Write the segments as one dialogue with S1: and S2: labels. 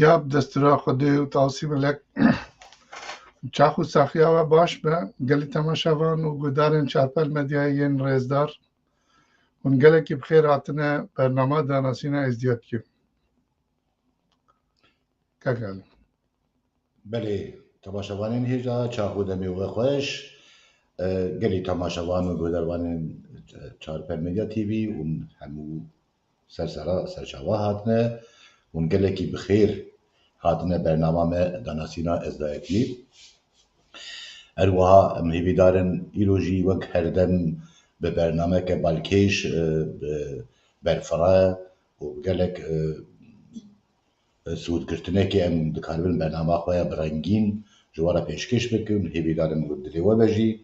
S1: یا دستورا خود و تاسی ملک چاخو ساخیا و باش به گلی تماشاوان و گودارن چارپل مدیایین رزدار اون گله کی بخیر هاتنه برنامه دانسینا ازدیاد کی که گله
S2: بله تماشاوانین هیجا چاخو دمی و خوش گلی تماشاوان و گوداروانین چارپل مدیا تیوی اون همو سرچاوا هاتنه اون گله کی بخیر هاتنه برنامه دانسینا ازدیادی اروها مهیبیدارن ایروژی وک هردم به برنامه که بالکیش برفرا و گلک سود گرتنه که ام دکاربن برنامه خواه برنگین جوارا پیشکش بکن مهیبیدارن گردلی و بجی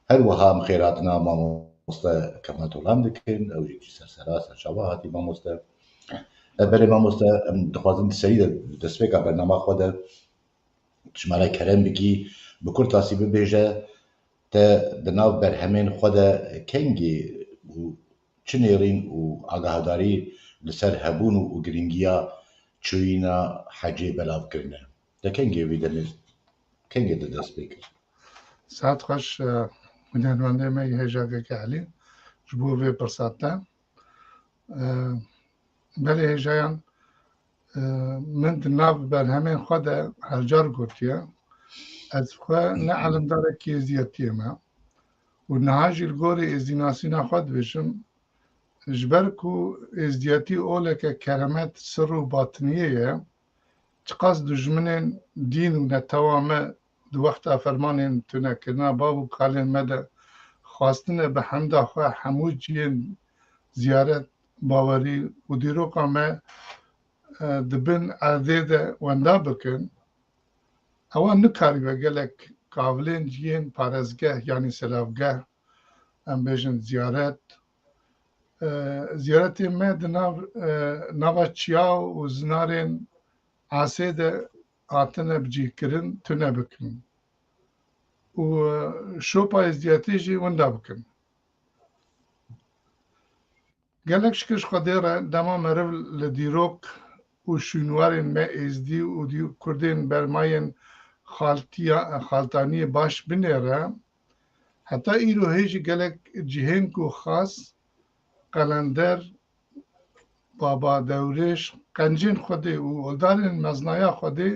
S2: اروها مخیراتنا ماموستا کماتولان دکن او یکی سرشاوه هاتی ماموستا بله ماموستا دخوازن سریع دسپیکا برنامه خواه ده شمالا کرم بکی بکر تاسی ببیجه تا دناو برهمین خود کنگی و چنیرین و آگاهداری لسر هبون و گرینگیا چوینا حجی بلاو کرنه تا کنگی ویدنی کنگی ده دست بکر
S1: ساعت خوش منهنوانده می هجاگه که علی جبوه پرساته بله هجایان من دناو برهمین خود هرجار گرتیه از خواه نه علم داره که ازیتیه ما و نهاجی الگوری ازدیناسینا خود بشم جبر کو ازدیاتی اوله که کرامت سر و باطنیه چقاس دجمنین دین و نتوامه دو وقت فرمانین تونه کرنا بابو کالین مده خواستنه به حمده خواه همو جین زیارت باوری و دیرو قامه دبن عرده ده وندا بکن اوان نکاری و گلک قابلین جین پارزگه یعنی سلافگه ام بیشن زیارتی ما ده نوا چیاو و زنارین عاسی ده آتنه بجیه کرن تونه بکن و شوپا ازدیاتی جی وندا بکن گلک شکش خودیره دما مرو لدیروک و شنوارین ما ازدی و دیو کردین برماین خالتانی باش بنیره حتی ایرو هیچ گلک جهین کو خاص قلندر بابا دورش قنجین خودی و دارین مزنایا خودی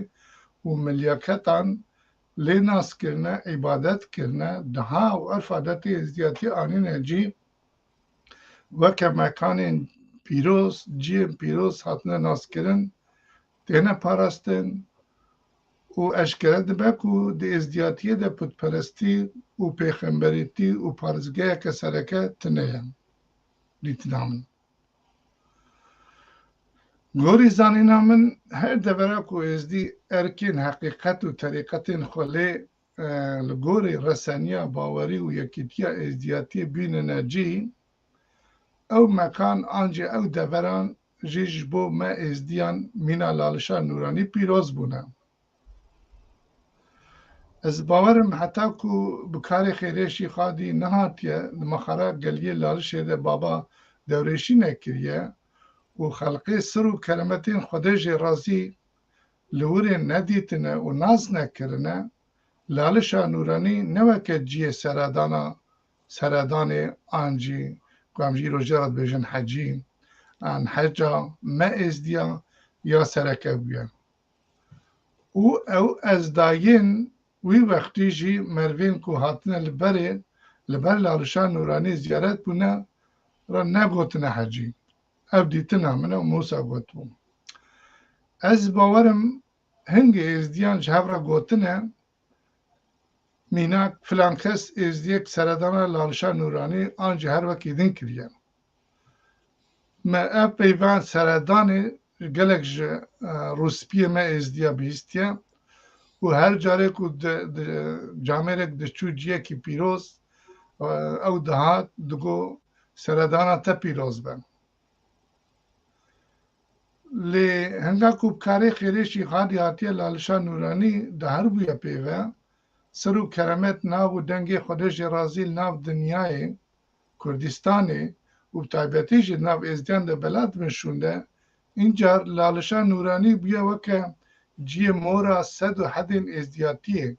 S1: و ملیاکتان لیناس کرنه عبادت کرنه دها و عرف عادتی ازدیاتی آنین جی وکه مکانین پیروز جیم پیروز هاتنه ناس کرن تینه پارستن و اشکره دبکو دی ازدیاتیه ده پودپرستی و پیغمبریتی و پارزگه که سرکه تنه دیتنامن گوری زانینا من هر دوره کو ازدی ارکین حقیقت و طریقتین خلی لگوری رسانیا باوری و یکیتیا ازدیاتی بین نجی او مکان آنجا او دوران جیج بو ما ازدیان مینا لالشا نورانی پیروز بونه از باورم حتی کو بکار خیریشی خادی نهاتیه مخارا گلیه لالشه ده بابا دورشی نکریه و خلقی سر و کرمتین خودش رازی لوری ندیتنه و ناز نکرنه لالشا نورانی نوکه جیه سرادان آنجی قامجی رو جرد بجن حجی ان حجا ما ازدیا یا سرکه بیا او از داین وی وقتی جی مروین کو هاتنه لبر لالشا نورانی زیارت بونه را نگوتنه حجی او دیتنه منه و موسا گوتبون از باورم هنگ ازدیان جهب را گوتنه میناک فلان کس ازدیک سردانه لالشا نورانی آنجا هر وکی دین کریه ما اب پیوان سردانه گلک روسپیه ما ازدیا بیستیه و هر جاره که جامعه دچو جیه کی پیروز او دهات دگو سردانه تا پیروز بن لی هنگا کو بکاری خیریشی خادی هاتیه لالشا نورانی ده هر بویا پیوه سر و کرامت ناو و دنگی خودش رازیل ناو دنیای کردستانی و بتایبتی جد ناو ازدیان ده بلد منشونده اینجا لالشا نورانی بیا وکه جی مورا صد و حد ازدیاتیه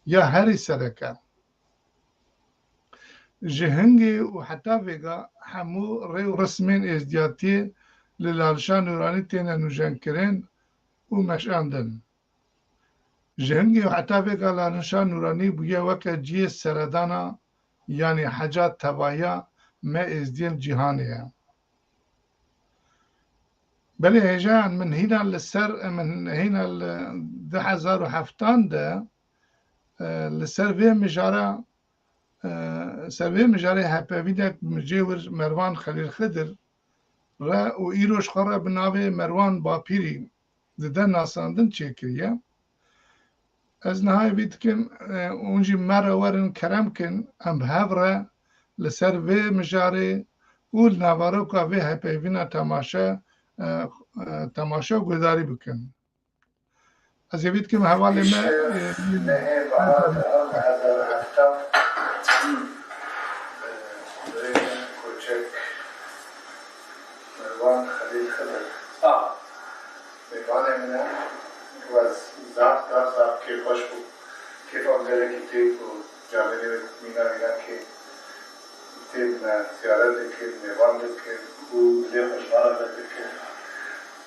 S1: یا هری سرکه جهنگی و حتی ویگا همو ریو رسمین ازدیاتیه لالشا نورانی تینا نوجن کرن و مشاندن جهنگی و حتی ویگا لالشا نورانی بیا وکه جی سردانا یعنی حاجات تبایا ما ازدین جهانیه بله هجان من هنا للسر من هنا 2007 ده لسر في مجارة سر في مجارة هبويدك مجاور مروان خليل خضر را و ایروش خورا بناوه مروان باپیری ده ناساندن چکریه از نهای بید کن اونجی مرا ورن کرم کن ام هفره لسر في مجاره اول نوارو که في هپوینا تماشا گذاری بکن از یوید که حواله ما
S3: نه بعد هذا هفته کوچک مروان خلیل خضر میوانه منه was sagt که خوش بود که فهمیده که تیب و جامعه مینا میگن که تیب نه زیارت که میوان که او لی خوشمانه بده که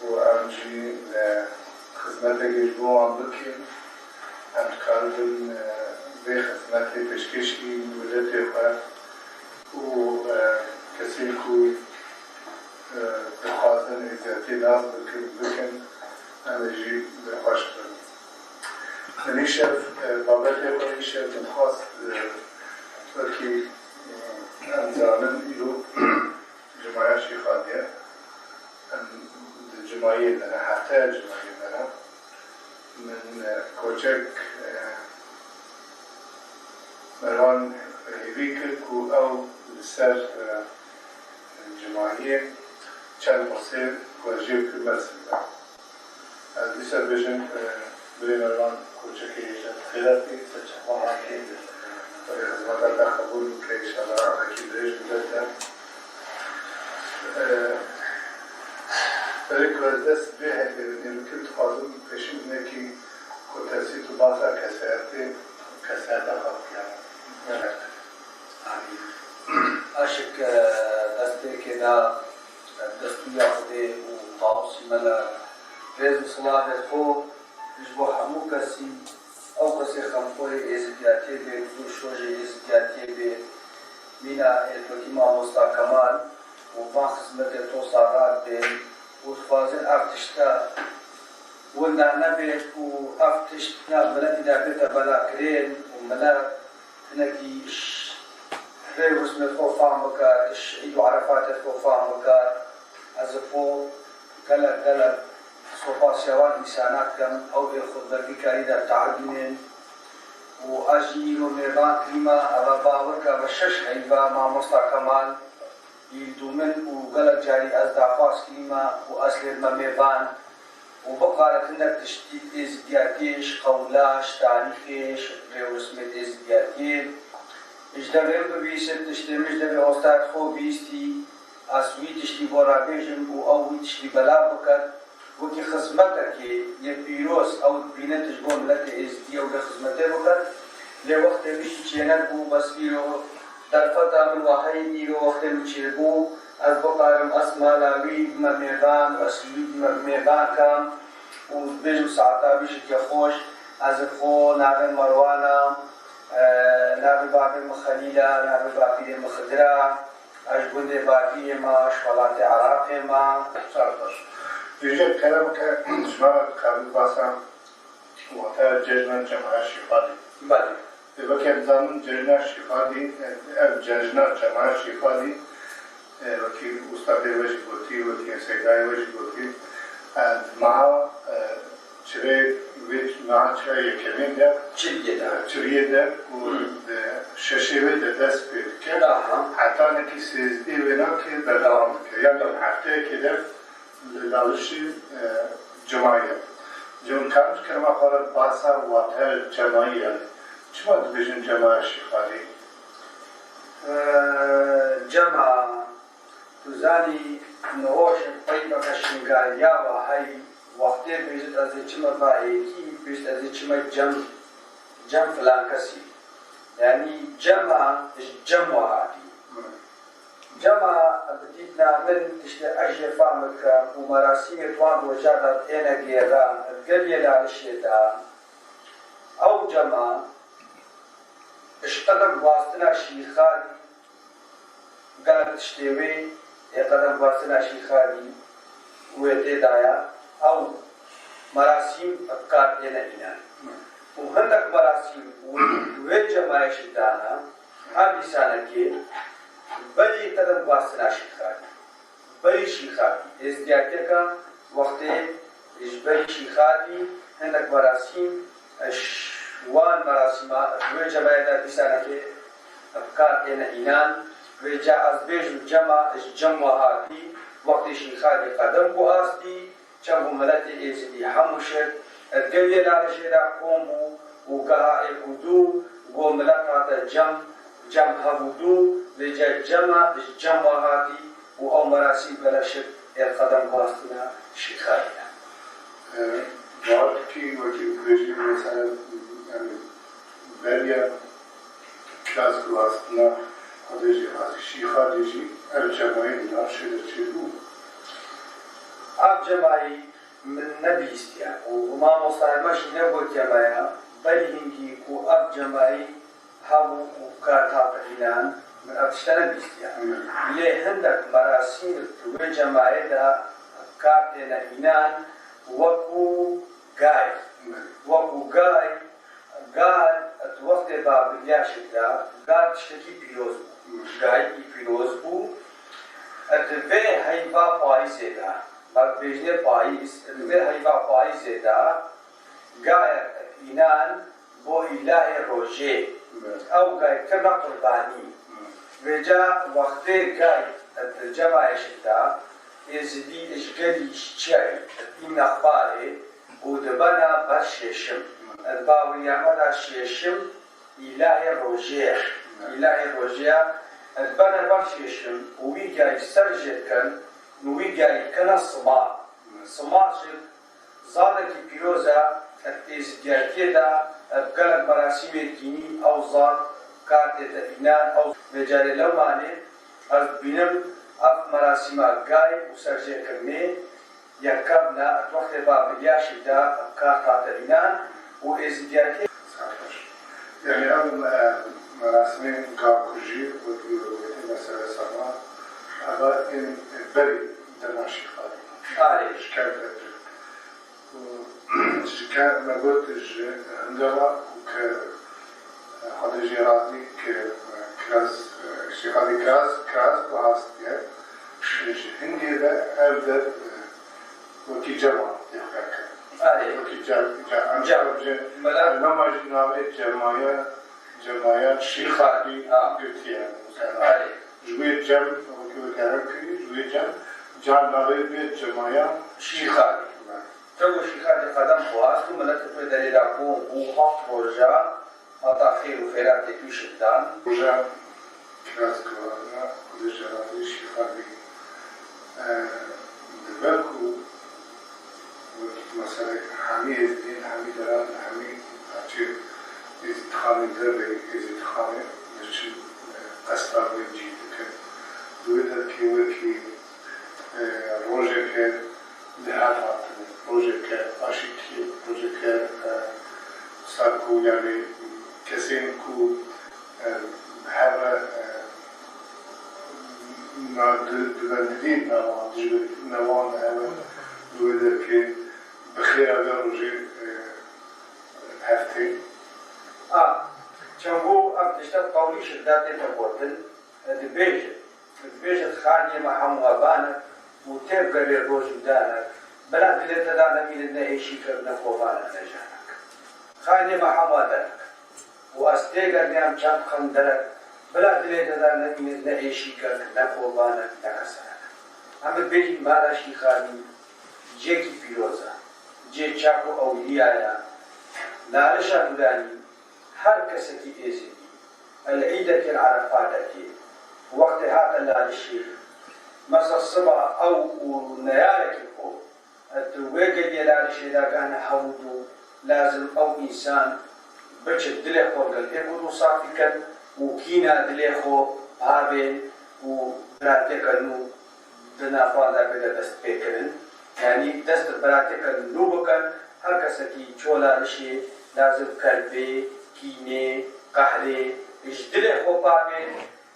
S3: و امجی خدمت گشبو هم بکن هم کاردن به خدمت پشکشی مولد خواه و کسی که بخواستن ازیاتی ناز بکن انرژی بخواست کنم. میشه بابت خود میشه بخواست که انزانم ایرو جمعه شیخانیه جمعه داره هفته جمعه داره من کوچک مروان هیوی کرد که او لسر جمعه چند مصیر واجب کرد مرسیده دیسر بشن بری مروان کوچکی خیلاتی سچه که خدمت در قبول که ایشالا اکی درش بودده برای که دست به نیروکل تخواظم پیشیم اینه که کترسی تو بازا کسیت خواب کرد
S4: اشک دسته که دا دستوی خودی و طاوسی ملا رزم صلاح خو جبو همو کسی او کسی خمخوی ازدیاتی به دو شوژه ازدیاتی به مینا البکی ما مستا کمال و با خدمت تو ساغات به و فازن افتشتا و نبی و افتشتا بلدی دابتا بلا کرین و ملا نکیش ریوس من خو فهم بکار ایو عرفات خو فهم بکار از خو گلر سوپاسیوان انسانات کم او خود بردی کاری در تعلیم و اجی و میوان کلمه اوا باور که بشش حیبا ما مستا کمال دومن و گلر جاری از دعواس کلمه و اصل میوان و بقارت اندر تشتید ازدیاتیش قولاش تاریخش ریوسمت ازدیاتی اجدویم ببیست تشتیمش دوی استاد خوب بیستی اسوی تشتی بورا بیجم و اوی تشتی بلا بکر وکی خدمت که یه پیروز او بینتش بو ملت ازدی او خدمته بکر لی وقت بیشی چینر بو بس ایرو در فتا من واحی ایرو وقت میچیر بو از بقارم اسمالاوی میغان و اسلوی میغان کم و بیجم ساعتا بیشی که خوش از خو ناغن مروانا نابي بابي مخليلة نابي بابي مخدرة أجبند بابي ما شغلات عراقي ما
S3: صارتش يوجد كلام كشمال قبل باسا وقتها ججنا جماعة شفادي
S4: بله
S3: إذا كان زمان ججنا شفادي أو ججنا جماعة شفادي وكي أستاذ وجه قلتي وكي سيداي وجه قلتي مع چرا ویچ ناچه یکمین ده چریه ده و ششیوه ده دست بید که حتی نکی سیزدی وینا که در دوام که یعنی هفته که ده لالشی جمعیه جون کمش که ما خواهد باسا واته جمعیه چی باید بیشن جمعه شیخالی؟
S4: جمع توزانی نهوش طیبه کشنگاریا و های وقتی بیشت از چما باهیکی بیشت از چما جم فلان کسی یعنی جمع هاتی جمع بديتنا من تشتى أجل فهمك ومراسيم توان وجادت أنا جيران قليل على الشيطان أو جمع اشتغل واستنا شيخان قالت تشتوي يقدم واستنا شيخاني ويتدايا أو مراسيم أفكار أنا إنا وهندك مراسيم وجمع شيطانا هذه سنة بلی قدم واسطه شیخانی بلی شیخانی ازدیاتی که وقتی بلی شیخانی هندک مراسم وان مراسم و جمعیت دیسانه که افکار اینان و جا از بیش جمع هاتی وقتی شیخانی قدم بواسطی چند ملت ازدی هموشت الجوی لارشی را قوم و گاه الودو و ملت هات جمع هبودو لجا جمع هاتی و او مراسم بلاشد القدم واستنا شيخايا.
S3: بعد کی وقتی بچی مثلا بریا کلاس واستنا خودشی از شيخايا الجمعی ناشد چیزو.
S4: اب جمعی من نبیستیا و ما مصاحبش نبود جمعیا بلی هنگی کو اب جمعی هاو وكارتا فإنان من أبشتنا بيستيا ليه هندك مراسيم توي جماعي دا كارتنا إنان وكو غاي غاي توقت باب الياشك دا غاي تشتكي بيروز غاي بيروز بو اتفه هيفا پايزه دا باب بيجنه پايز اتفه هيفا پايزه دا غاي إنان بو إله روجه أو جاي كنا قرباني وجا وقتي جاي الجماعة شتا يزدي إشكالي شيء إن أخباره ودبنا بشيشم الباوي يعمل شيشم إلهي رجيع البنا بشيشم ويجاي سرجت كان ويجاي كنا صماء زادك بيروزا التزكية دا بقلب مراسم الديني أو زاد كارتة إنان أو مجال لوماني از بينم أف مراسم الجاي وسرجة كرني يركبنا الوقت باب الياشي دا كارتة إنان وإزدياكي
S3: يعني أنا مراسمين كاكوجي ومثلا سما أبا إن بري دماشي خالي شكل كان ما قلتش عندما خديجة راضي كراس شغالي كراس وعاصتي هندي ذا أبدأ وكي جمع وكي جمع لما جنابي جماعة شيخالي قلتيها جوية جمع وكي وكارم كري جوية جمع جان نابي بيت جماعة شيخالي
S4: تو شيخالي قدم بواست وملت بدل راكون وحق رجع مطاخير وفرات يشدان
S3: رجع كراس كوانا كل جرالي شيخالي دبركو مثلا حمي الدين حمي دران حمي أشياء إذا تخاني دربي إذا تخاني نرجع أسباب الجيل كن دويدا كي روجك دهات روجك أشيكي روجك ساكو يعني كسين كو بحر نادين نوان هوا دويدا كي بخير هذا روجي هفتين
S4: چنگو اب دشتت قولی شدت تبوتن دبیجت خانی محمد غبانه وتب قبل روج دانك بلا دلت دانا من النعيشي كرنا فوفانا نجانك خاني محمد دانك واستيقر نعم شاب خندرك بلا دلت دانا من النعيشي كرنا فوفانا نجانك اما بيجي مالا شيخاني جيكي بيروزا جي چاكو اوليايا نارشا مداني هر كسكي إيزي العيدة العرفاتة وقت هذا لا الشيخ مثلا الصبح أو نيالك الكو التوجه يلارش إذا كان حودو لازم أو إنسان بچه دل خو گلته بود صافی کن و کینا دل خو هاوین و براته کنو دنافادا بده دست بکرن یعنی دست براته کنو بکن هر کسی کی چولا رشی لازم کلبه کینه قهره اش دل خو پاوین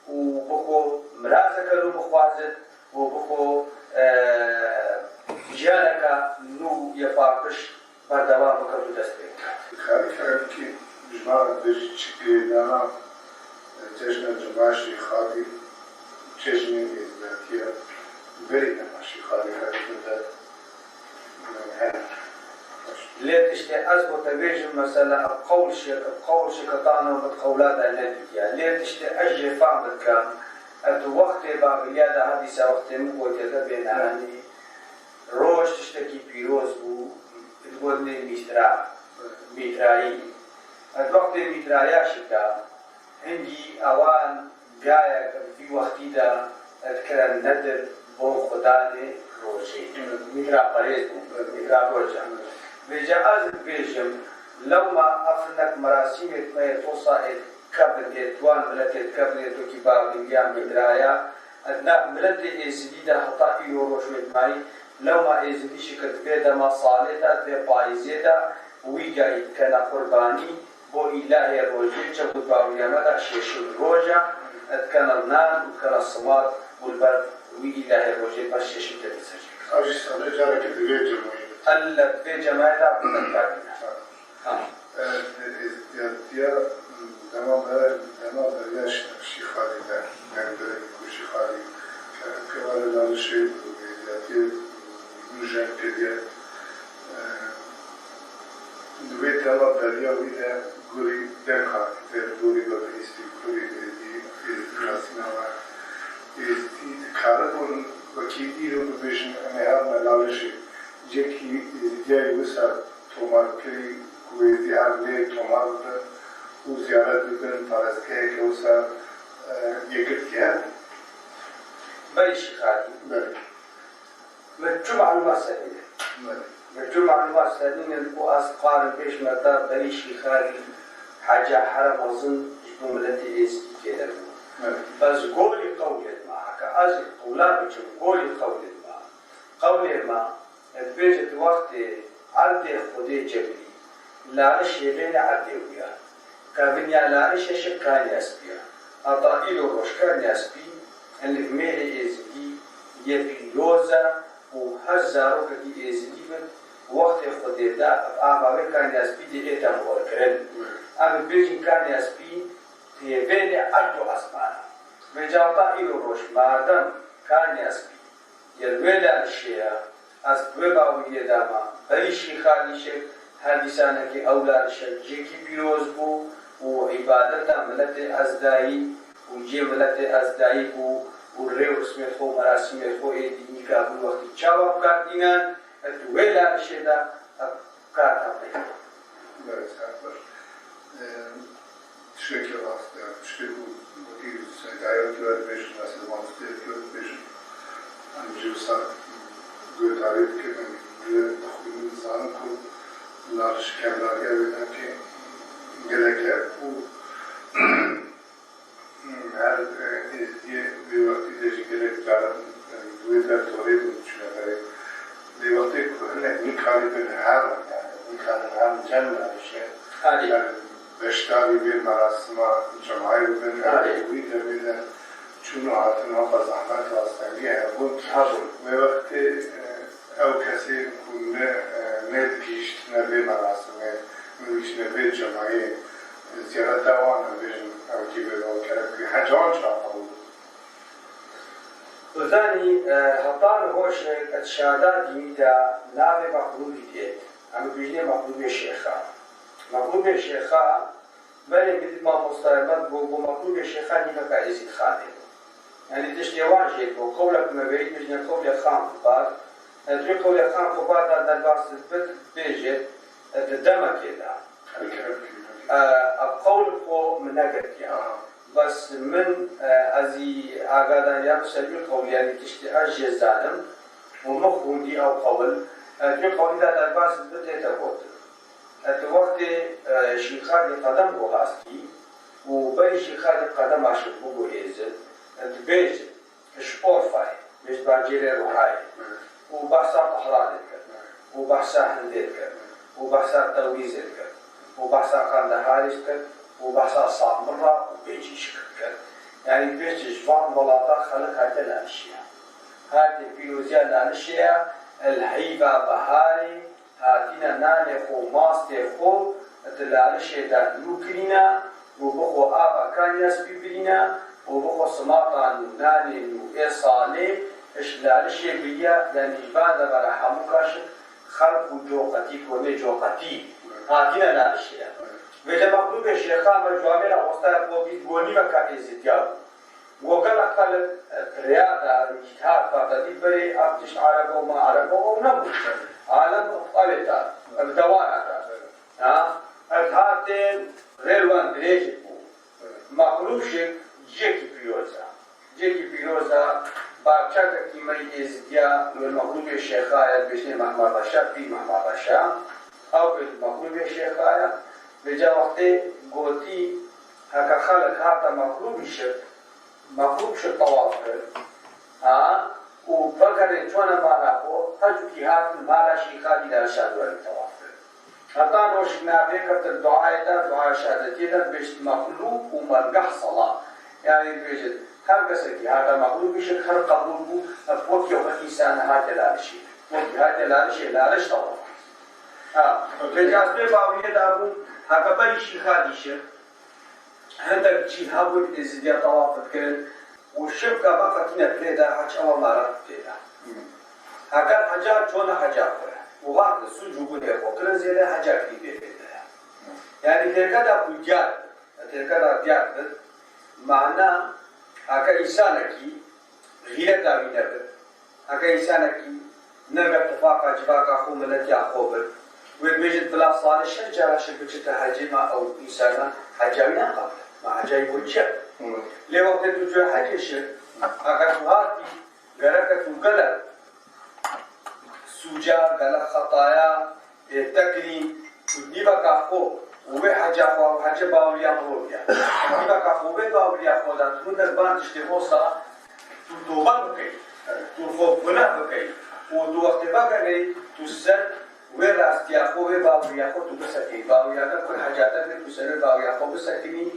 S4: و بخو مرازه کنو بخوازد و بخو جانکا نو یفاقش بردوام بکن دست بکن
S3: خالی که جماعة بيجي دانا جشن جماشي خالي جشن ذاتية بري جماشي خالي هذا
S4: ليه تشتي أزبط بيجي مثلا قول شيء قطعنا وبتقولات النبي ليه تشتي أجي فهم كان أنت وقت بابليادة حديثة وقت مقوتة بين يعني روش تشتكي بيروز و تقول لي ميتراي الوقت ميترايا شكا عندي أوان جاية في وقتي دا أذكر الندر بو خداني روشي ميترا بريز ميترا روشا بيجا أزل بيجم لو ما أفنك مراسيم ما توصى كابل إتوان ملتي كابل إتو كباب إنجام ميترايا أدنى ملتي إزديدا حتى يوروش ميتماي لو ما إزدي شكت بيدا ما صالتا في بايزيدا ويجاي كان قرباني بو إلهي روجي جبو باويامة شيشو روجا كان النان وكان الصمات والبرد وإلهي روجي باش شيشو تبسجي
S3: أجي سنة جارة كدوية جمعية
S4: ألا في جماعة بنتكابنا
S3: يا دما برياش شيخالي ده يعني بريكو شيخالي كوالي لالي شيء يا نوجان كدية دوية دما بريا ويدا گوری دنها در گوری بودیستی گوری دی راسنا و دی کاربون وکیدی رو ببیشن نهار نلالشی جکی دیگه وسا تومار کری گوری دی هر لی تومار بودن و زیارت بودن پارسته که وسا یکت که
S4: بريش خالي
S3: بله
S4: مكتوب على المسألة مكتوب على المسألة البؤس قارن بيش مدار بريش خالي حاجة حرام أظن جبوا ملتي إزكي كده بس قولي قولي معك أزل قولات بجم قولي قولي ما قولي ما البيجة وقت عردي خدي جبري لارش يبين عردي ويا كابنيا لارش يشكان يسبيا أضائل وروشكان يسبي اللي في ميري إزكي يبيوزا وهزارو كي إزكي وقت خدي دا أعمى كان يسبي دي إتام وركرن أنا بيجي كان يسبي في بين أرض أسمان مجاوطا إلو روش مادم كان يسبي يلويلا الشيء أسبوبا ويداما بريشي خاليشك حديثانك أولا الشيء جيكي بيروز بو وعبادتا ملت أزدائي وجي ملت أزدائي بو والريو اسمه خو مراسمه خو إيدي نكابو وقت تشاوب كاتنين الويلا الشيء دا كاتا بيه
S3: تشكر واسطة تشكر وكيل سعيد كبار بيشن ناس المنطقة كبار بيشن أنا جوسا قلت عليك كمان قلت أخوي نزانكم لارش كاملاريا بينا كي قلقة و هر دي وقت ديجي قلق جارم قلت در توريد ونشنا غريب دي وقت كهنا نكالي بالهارم يعني نكالي بالهارم جنة الشيء بشتاری بین مراسم جمعی بین عربی دمیدن چون عاتنا بزحمت واسطنی هبود و وقتی او کسی کنه ندگیشت نبی مراسم ندگیشت نبی جمعی زیارت دوان نبیشن او کی بیدو کرد که حجان شاقه بود
S4: وثاني هطان هوش الشهادات ديميتا نافي مقلوب ديت عم بيجني مقلوب الشيخة مقلوب الشيخة بني بدي ما مستعمل بو مقلوب الشيخة نيفا يزيد خادم يعني تشتي واجد وقولك ما بعيد مش قول خان خبار تري قول خان خبار ده الباس بيجي الدم كده القول هو من نجد يعني بس من ازي اقادان يا سبيل قولي تشتي اجي الزالم ومخودي او قول جو قولي دا درباس بديت اقول وقت شيخادي قدم وغاستي وبين شيخادي قدم عشان بوغو هيزل بيج شبورفاي بيج باجيري روحاي وبحثا طحرانك وبحثا هنديك وبحثا تويزك وبحثا قندهاريك وبحثا صامرة وبيجي شكك يعني بيجي جوان ولاطا خلق هذه الأشياء هذه البيوزيا الأشياء الحيبة بهاري هاتينا ناني خو ماستي خو الأشياء دا نوكرينا وبخو آبا كانياس بيبرينا وبخو سماطان ناني وإيصالي إيش الأشياء بيا يعني بعد برحمو كاشك خلق جوقتي كوني جوقتي هاتينا الأشياء وجه مقلوب الشيخان مجوامل وسط قوبي غوني مكان زيتياو وقال أقل رياضة الاجتهاد فقدي بري أبتش عربه وما عربه ونبو عالم قلتا الدوانا الهاتين غيروان بريجت مقلوب شيك جيكي بيروزا باكشاك كيمي زيتيا والمقلوب الشيخايا بشني محمد رشا في محمد رشا أو بالمقلوب الشيخايا بجا وقتی گوتی هکا خلق هاتا مخلوب شد طواف کرد و فکر چون مالا خو تجو کی هات مالا شیخادی در شادواری طواف کرد حتی نوش نابه کرد دعای در دعای شهادتی در بشت مخلوب و مرگح صلاة یعنی بجد هر کسی کی هاتا مخلوب شد هر قبول بو وکی وقت انسان هات لارشی وکی هات لارش طواف بجاسبه باویه دارو هكذا شيخاديشه هذا شيء هابود إزدياد طوافت كل والشبكة بقى كنا بليدا حج أول مرة بليدا هكذا حجار شون حجار وبعد السجود يقول كل زي حجار في بليدا يعني تكذا بجاد تكذا بجاد معناه هكذا إنسانك غير دارينا هكذا إنسانك نرجع اتفاق جباك أخو ملتي أخوبر وبيجد بلا صالح شجرة شبكة حجمة أو إنسانة حجمنا قبل ما حجم وجه لوقت تجوا حجش أقطعاتي جركت وقلب سوجا قلب خطايا التكلي وديبا كافو وبحاجة وحاجة باوليا باوليا ديبا كافو باوليا خدا تمدر بان تشتغوصا توبا بكي توفوق بنا بكي وتوقت بكري تسر وراستيا خو باوليا خو تبسكي باوليا كل حاجاتك تسر باوليا خو بسكني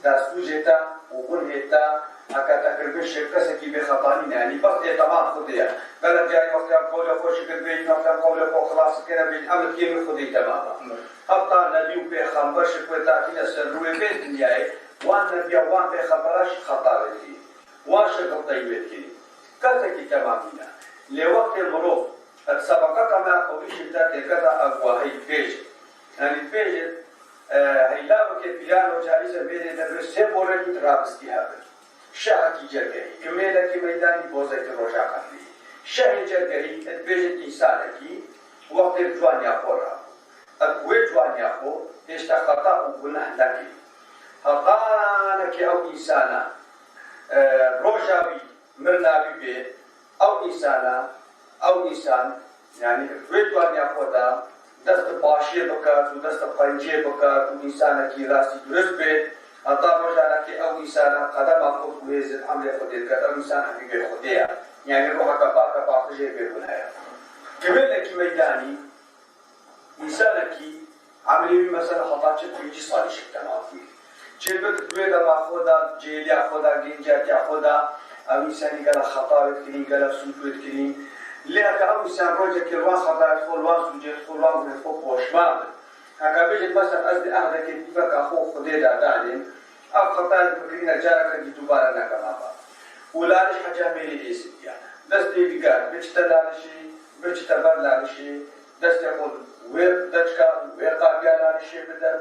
S4: دا سوجتا وكل هتا هكذا تقريبا شركة سكي بخطاني يعني بس تمام خديا بلد جاي وقت قول خوش كبير وقت قول خو خلاص كده بالعمل كيف خدي تماما حتى نبي بخبر شكوى تاكيد السروي بين الدنيا وان نبي وان بخبرش خطا لي وان شغل طيب كده كذا كي تمامنا لوقت المرور السبقة كما قولي شتا كذا أقوى هي بيج يعني بيج هيلا وكبيان وجالس بين الناس سيبورني ترابستي هذا شاهدي جرجري كميلة كميداني بوزة الرجاء قبلي شاهد جرجري تبيج إنسانكي وقت الجوان يأخورها أقوى جوان يأخو يشتخطأ وقناه لكي هقانك أو إنسانا رجاوي مرنا ببيت أو إنسانا أو إنسان يعني أقوى جوان يأخوها دست باشی بکات و دست پنجه بکات و انسان کی راستی درست به عطا روزانه که او انسان قدم آخذ کویز حمله خودی کرد او انسان حقیقی خودیه یعنی روح کبا خجه بکنه كمان کی میدانی انسان کی عملی مثلا خطا چه کویجی سالی شکن آفی چه بد کوی دم آخودا جیلی آخودا گنجاتی آخودا او انسانی گل خطا بکنی گل سوچ بکنی لأن أو إنسان رجع كروان خطأ خلوان سجى خلوان من فوق وشمال هكذا مثلا أزد أهدك كيفك أخو خديدا دالين أو خطأ فكرين جارك جدوبارا نكمابا ولا ليش حاجة ميلي إيسيا دستي بيجار بيجتلالشي بيجتبرلالشي دستي يقول وير دشكا وير قابيا لالشي بدر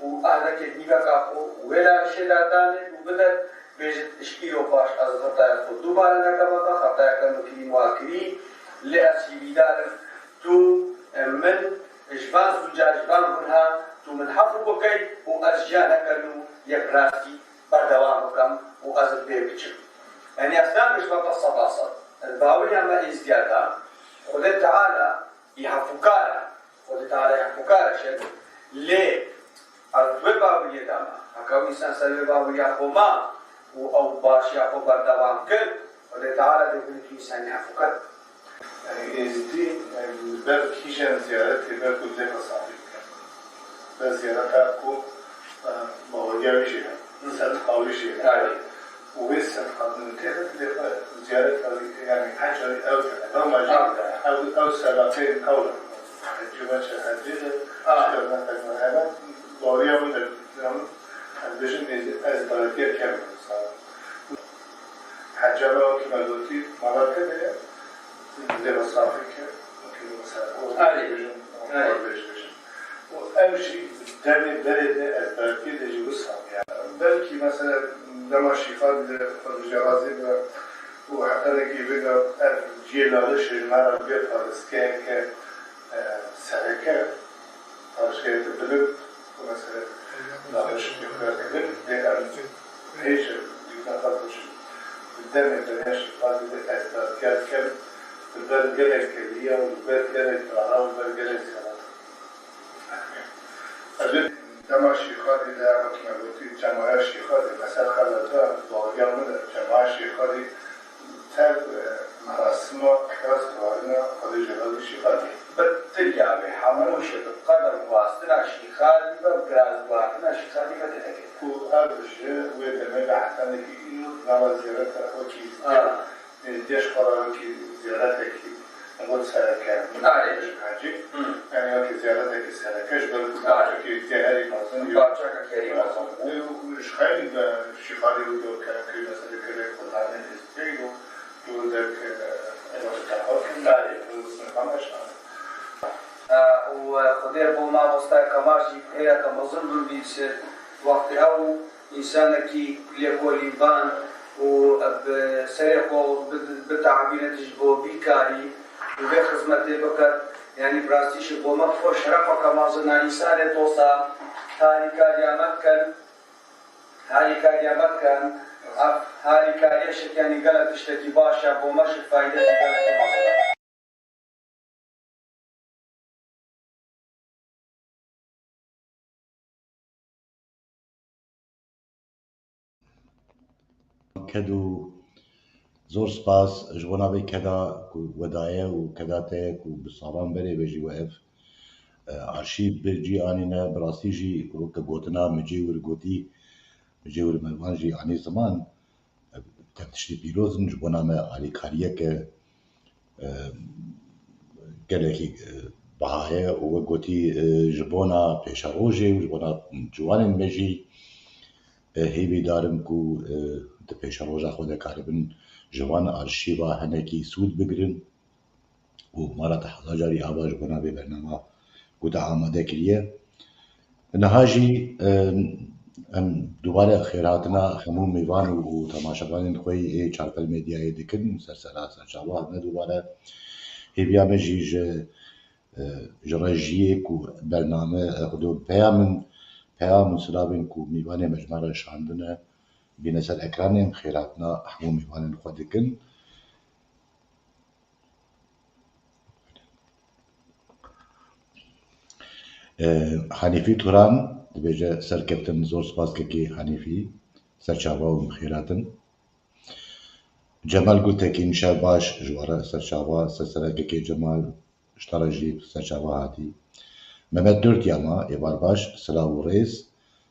S4: وأهدك كيفك أخو وير لالشي دالين وبدر بيجت إشكيلو باش أز خطأ خدوبارا نكمابا خطأ كمكلي مواكري لأسيبي دارم تو من إجبان سجار إجبان منها تو من حفظ بكي وأسجان كانوا يقراسي بردوام بكم وأزل بيبكم يعني أسلام مش بتصل الباوية ما إزديادها خذ تعالى يحفكارا خذ تعالى يحفكارا شد ليه الباوية داما هكذا إنسان سلبي باوية خوما أو باشي أو بردوام كل خذ تعالى يقول لك إنسان يحفكار
S3: يعني إزدي الباب كيشان زيارتي الباب كل ذلك صحيح بس زيارتها كو باوية وشيها إنسان قوي شيها وبس زيارة يعني حاجة أو سنتين قولا جمعة حديدة أشتغلنا تجمعنا دوريا من الفيجن أزدالتية كاملة حاجة بقى كما قلتي مرة كده زي بصافي كده مثلا وأهم شيء دائما أزدالتية تجي وصفها يعني بلكي مثلا لما شيخان الجرازي وحتى نكي بينا جيلا ليش المرة بيت فارسكين ك سركة فارسكين تبلد ومثلا لا ليش يخرج لأن هيش يتنقلش قدام الدنيا شيخان الأسباب كم البلد جلك كلية والبلد جلك رعاة والبلد جلك سنة لما شيخادي لا كما قلت جماعة شيخادي مثلا خلالها باقي من جماعة شيخادي تل مراسم كاس دوارنا خدي جلال شيخادي بالتجارب حمل وشد قدر واسطنا شيخادي ببراز دوارنا شيخادي بتتكلم كل أرجع ويدمج حتى نكيل نوع زيارة وكي ديش قرار كي زيارة كي نقول سركة نعيش حاجة يعني وكي زيارة كي سركة جبل كي تهري مازن يبغى كي مازن وش خير شيخالي ودو كي مثلا كذا كلنا نستيقظ يقول ذاك الوقت نعيش ونسمعش وخدير بوما مستعد كماشي هي كمازن بيصير وقت أو إنسان كي يقول يبان وبسرقه بتعبير تجبو بيكاري وبخدمته بكر يعني براستيش بوما فوش رفع كمازن إنسان توصى هاري كاريامت كان هاري كاريشك يعني قلت اشتكي باشا بوما شك فايدة قلت مازن
S2: كدو زور سپاس جوانا بي كدا ودايا وكداتك وبصابان بري بجي وقف عرشيب بجي آنينا براسي جي وكا قوتنا مجي ورقوتي مجي ورمروان جي آني زمان تشتي بيروزن جوانا ما آلي كاريك قلقي بهايا وقوتي جبونا بيشا روجي وجبونا جوانين مجي هيبي دارم كو دپیش روزا خود کاربن جوان آرشیوا هنکی سود بگرن و مارا تحضا جاری آواز بنا به برنامه گودا آماده کریه نهاجی ام دوباره خیراتنا همو میوان و تماشاگان خوی چارپل میدیای دکن سرسرا سرچاوا نه دوباره هیبیا مجیج جراجیه کو برنامه خودو پیام سلابین کو میوان مجمع شاندنه بنسال اکرانیم خیراتنا همو میوان خودکن حنیفی توران دبیجه سر کپتن زور سپاس که حنیفی سر چاوا و مخیراتن جمال گوتکین شرباش جواره سر چاوا سر که جمال اشترا جیب سر چاوا هاتی ممد دورت یاما ایوار باش سلاو ریس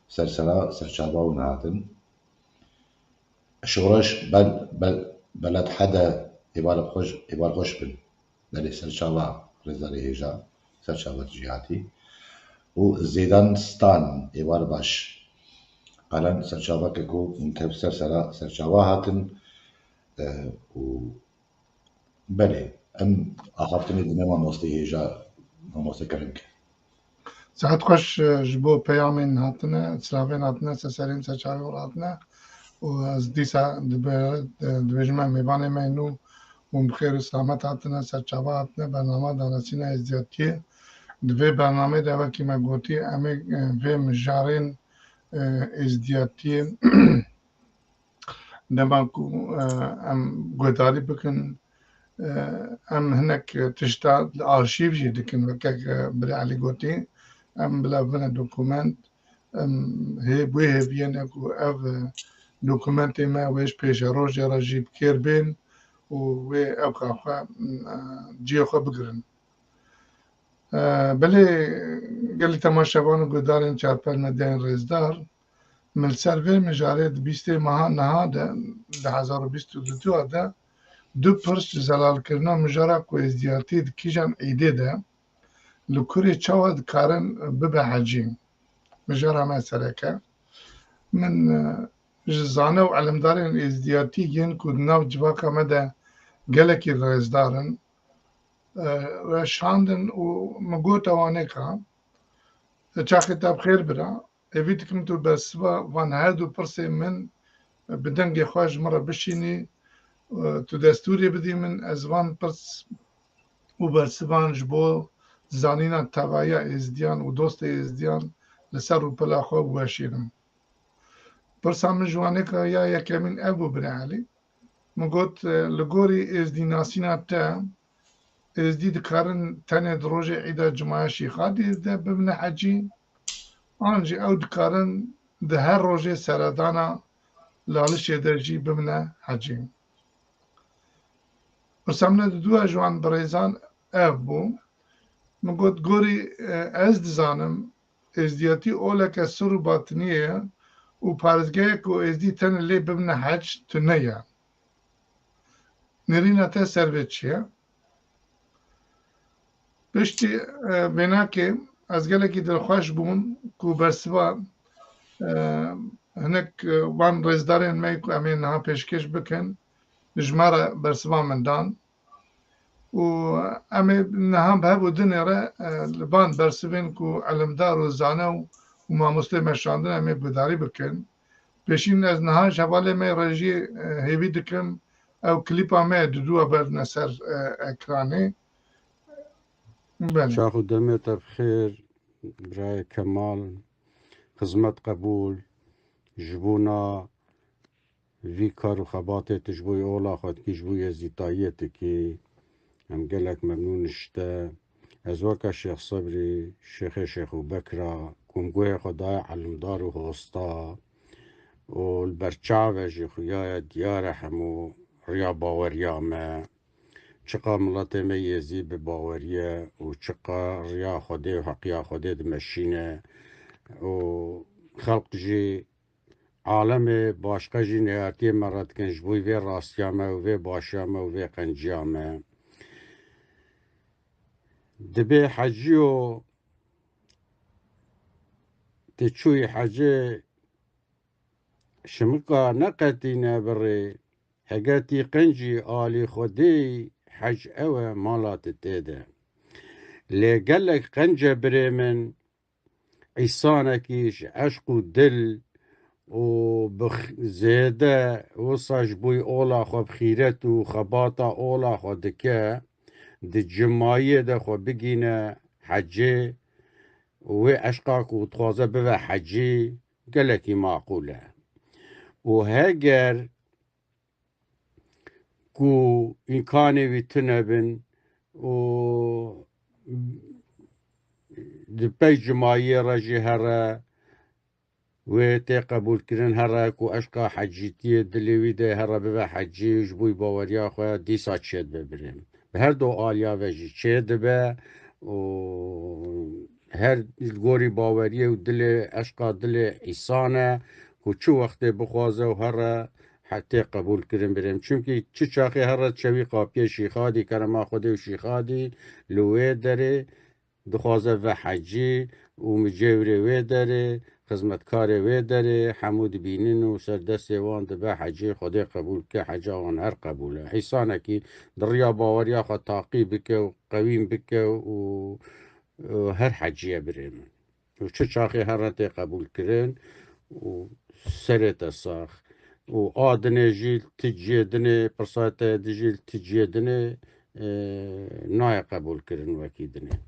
S2: سر چاوا و نهاتن شورش بلد حدا ایوار خوش بن بلی سر چاوا رزاری هیجا سر چاوا تجیهاتی و زیدانستان ایوار باش قالن سرچاوا که کو منتهب سرچاوا هاتن و بله ام آخفتنی دنما موستی هیجا موستی کرنک
S1: ساعت خوش جبو پیامین هاتنه سلاوین هاتنه سرین سرچاوا هاتنه و از دیسا دبیجمه میوان مینو و بخیر و سلامت هاتنه سرچاوا هاتنه برنامه دانسینه ازدیاتیه دوی برنامه دوی که ما گوتی امی وی مجارین ازدیاتی نماکو ام گوداری بکن ام هنک تشتا آرشیو جی دکن وکاک بری علی گوتی ام بلا بنا دوکومنت ام هی بوی هیویانه کو او دوکومنت ما ویش پیش روش را جیب کر بین و وی او کافا جیو خو بگرن بله گلی تماشاوان گودارن چارپل مدین رزدار من سروی مجاره 20 ماه نهاده 2022 ده دو پرس زلال کرنا مجاره کو ازدیاتی کیجان ایده ده لکوری چاود کارن ببه حجیم مجاره ما سرکه من جزانه و علمدارن ازدیاتی گین کود ناو جواکا مده گلکی رزدارن رشاندن و مگوت وانه که چا خطاب خیر برا اوید کم تو بس وان هر دو پرسه من بدنگ خواهش مرا بشینی تو دستوری بدی من از وان پرس و برسوان جبو زانینا توایا ازدیان و دوست ازدیان لسر و پلا خواه بوشیرم پرسان من جوانه که یا یکمین ابو برعالی مگوت لگوری ازدی ناسینا تا ازدی دکارن تنه دروژه عیدا جمعه شیخادی ده ببنه حجی آنجی او دکارن ده هر روژه سردانا لالش درجی ببنه حجی پرسامنه دو جوان بریزان اف بو مگوت گوری از دزانم ازدیاتی اولا که سر و باطنیه و پارزگاه که ازدی تنه لی ببنه حج تو نیا نرینه تا سروت چیه پشتی بنا که از گله که دلخواش بون که برسوا هنک وان رزدارین می که امین ها پیشکش بکن جماره برسوا من دان و امی نهم به بود نره لبان برسوین که علمدار و زانه و ما مسلم شاندن امی بداری بکن پیشین از نها شواله می رجی هیوی دکم او کلیپا می دو بر نسر اکرانه بله
S5: شاخ دمت بخير برای کمال خدمت قبول جبونا وی کار و خبات تجبوی اولا خود کی جبوی زیتاییت کی هم گلک ممنونشته از وکا شیخ صبری شیخ و بکرا کنگوی خدای علمدار و هستا و البرچاوه جی خویای دیار همو ریا باوریامه چقا ملت میزی به باوریه و چقا ریا خوده و حقیا خوده دمشینه و خلق جی عالم باشقه جی نیارتی مرد کنج بوی وی راستیامه و وی باشیامه و وی قنجیامه دبی حجی و تچوی حجی شمکا نقتی نبری هگتی قنجی آلی خودی حج اوه مالات تیده لگلک قنجه بری من عیسانکیش عشق و دل و زیده وصاش بوی اولا خو بخیرت و خباتا اولا خو دکه دی جمعیه ده خو بگینه حجی و عشقاک و تخوازه بوه حجی گلکی معقوله و هگر کو امکانی وی تنبن و دی پی جمعیه رجی هره و تی قبول کرن هره کو اشقا حجیتی دلیوی ده هره ببه حجی جبوی باوریا خواه دیسا چید ببرن به هر دو آلیا وجی چید به و هر گوری باوریه و دل اشقا دل ایسانه کو چو وقت بخوازه و هره حتی قبول کرن بریم چونکه چه چاقی هره چوی قاپیه شیخادی کرما خوده و شیخادی لوه داره دخوازه و حجی و مجوری وی داره خدمتکار وی داره حمود بینین و سردست وان به حجی خدا قبول که حجا وان هر قبوله حیثانه که دریا باوریا خود تاقی بکه و قویم بکه و هر حجیه بریم و چه چاقی هر رتی قبول کرن و سرت ساخ و آدنه جیل تجیه دنه پرسات جیل تجیه دنه نای قبول کرن وکی دنه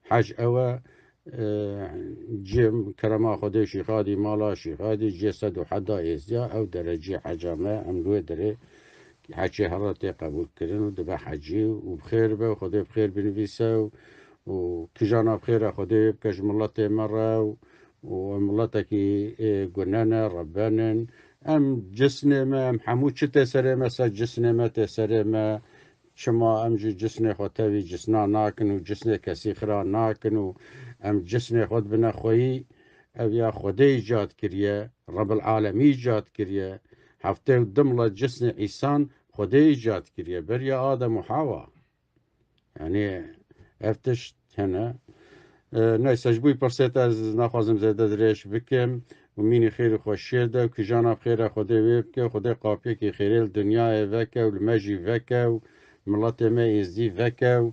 S5: حج اوه جيم كرما خدي شيخادي مالا شيخادي جسد وحدا إزيا أو درجة حجامة أملوه دري حكي هرتي قبول كرن ودبا حجي وبخير به وخدي بخير بنفيسه وكجانا بخير خدي بكش ملتي مرة وملتكي قنانا ربانا أم جسنا ما أم حمود شتا سريما سا جسنا ما تسريما شما ام جسنا خوتوی جسنا ناکن و جسنا کسی خرا ناکن و ام جسنا خود بنا خویی او یا خود ایجاد کریه رب العالمی ایجاد کریه هفته و دملا جسنا ایسان خود ایجاد کریه بریا آدم و حوا یعنی افتش هنه نیسا جبوی پرسیت از نخوازم زیده دریش بکم و مینی خیر خوشیه ده و کجانا بخیر خود ویبکه خود قاپیه که خیریل دنیای وکه و المجی وکه و ملت ما ازدی وکه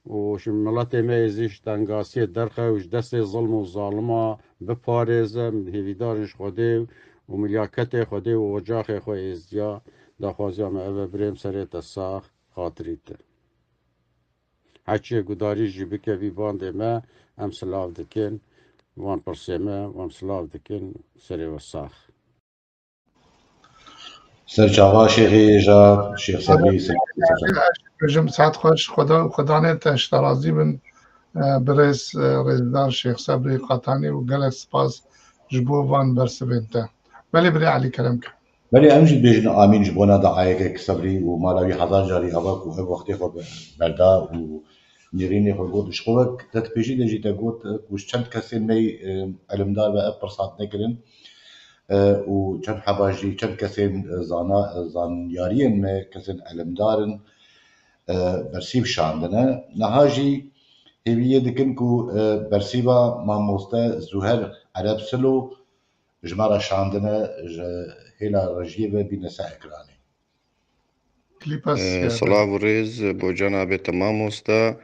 S5: و ملت ما ازیش تنگاسی درخه و دست ظلم و ظالمه بپارزه هیویدارش خوده و ملیاکت خوده و وجاخ خو ازدیا داخوازی همه اوه بریم سریت ساخ خاطریته هرچی گداری جی بکه وی بانده ما ام سلاف دکن وان پرسیمه وان سلاف دکن سری و ساخ
S2: سرچاوا شیخی جا شیخ صبری
S1: بجم ساعت خوش خدا نه تشترازی بن برس رزدار شیخ صبری قطانی و گل سپاس جبو وان برسبنته ولی بری علی کلام که
S2: ولی امجد بیجن آمین جبونا دعایه که صبری و مالاوی حضان جاری هوا که وقتی خود بردا و نيريني خلقود شخوك تتبيجي دجي تقول وش كنت كثير مي علمدار بقى برصات نكرن وكان حباجي كان كثير زانيارين ما كثير علمدارن برسيب شاندنا نهاجي هي دكنكو برسيبا ما موستا زهر عرب سلو جمارة شاندنا هلا رجيبة بنساء اكراني
S6: صلاة وريز بو جناب تمام موستا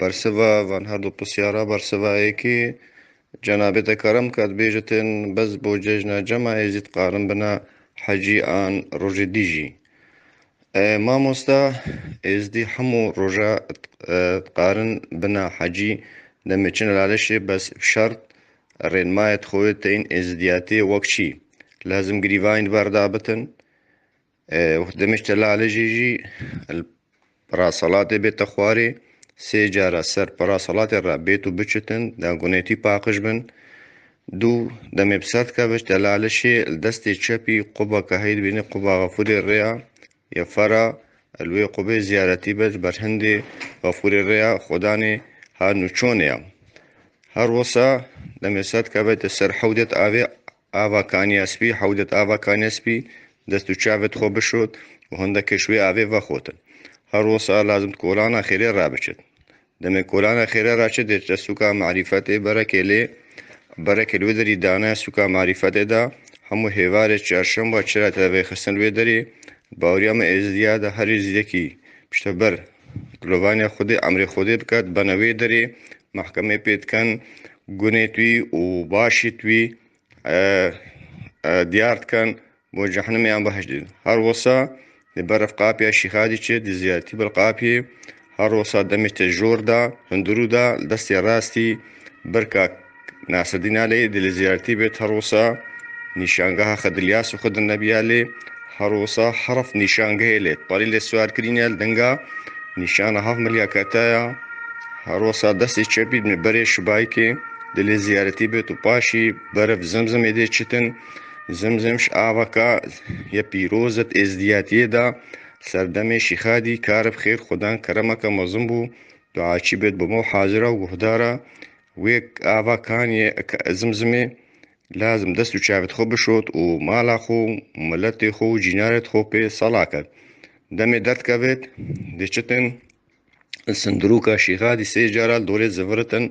S6: برسوا وان هر دو پسیارا برسوا ایکی جنابت کرم کد بیجتن بز بو ججنا جمع ازید قارن بنا حجی آن روژ دیجی ما مستا ازدی همو روژا قارن بنا حجی دمچن لالشی بس شرط رنمایت خویت این ازدیاتی وقتی لازم گریواین بردابتن دمشت لالجی راسالات بیت خواری سه جارا سر پراسالات را بیتو بچتن دا گونیتی پاقش بن دو دم بسات که بش دلالشی دستی چپی قبا که هید بینی قبا غفور ریا یا فرا الوی قبا زیارتی بش برهندی غفور ریا خدانی ها نوچونیا هر وصا دم بسات که بش سر حودت آوا کانی اسبی حودت آوا کانی اسبی دستو چاوت خوب شد و هنده کشوی آوی و خوتن هر وصا لازم کولانا خیلی را بچد دم کولانا خیلی را چه در سوکا معرفت برکلوی داری دانه سوکا معرفت دا همو هیوار چارشم و چرا تاوی خستن وی داری باوریم ازدیا دا هر ازدیکی پشتبر گلوانی خودی عمر خودی بکد بنوی داری محکمه پید کن گونه توی و باشی توی دیارت کن بو جهنم یان بهش دید هر وصا برف قاپیا شیخادی چه دی زیارتی بالقاپی هر وصا دمشت جور دا هندرو دا دستی راستی برکا ناسدین علی دل زیارتی بیت هر وصا نشانگاه خد الیاس و خد النبی علی هر وصا حرف نشانگاه لیت طالیل سوار کرینیال دنگا نشان هاف ملیاکتایا هر وصا دستی چپید می بری شبایی که دل زیارتی بیت و پاشی برف زمزم ایده چتن زمزمش آوکا یا پیروزت ازدیاتی دا سردم شیخادی کار بخیر خدان کرمک مزم بو دعا چی بیت بمو حاضره و گهداره ویک آوکانی زمزمی لازم دستو چاوت خو بشود و مالا خو ملت خو جینارت خو پی صلاح کرد دم درد کبت دیچتن سندروکا شیخادی سی جارال دولت زورتن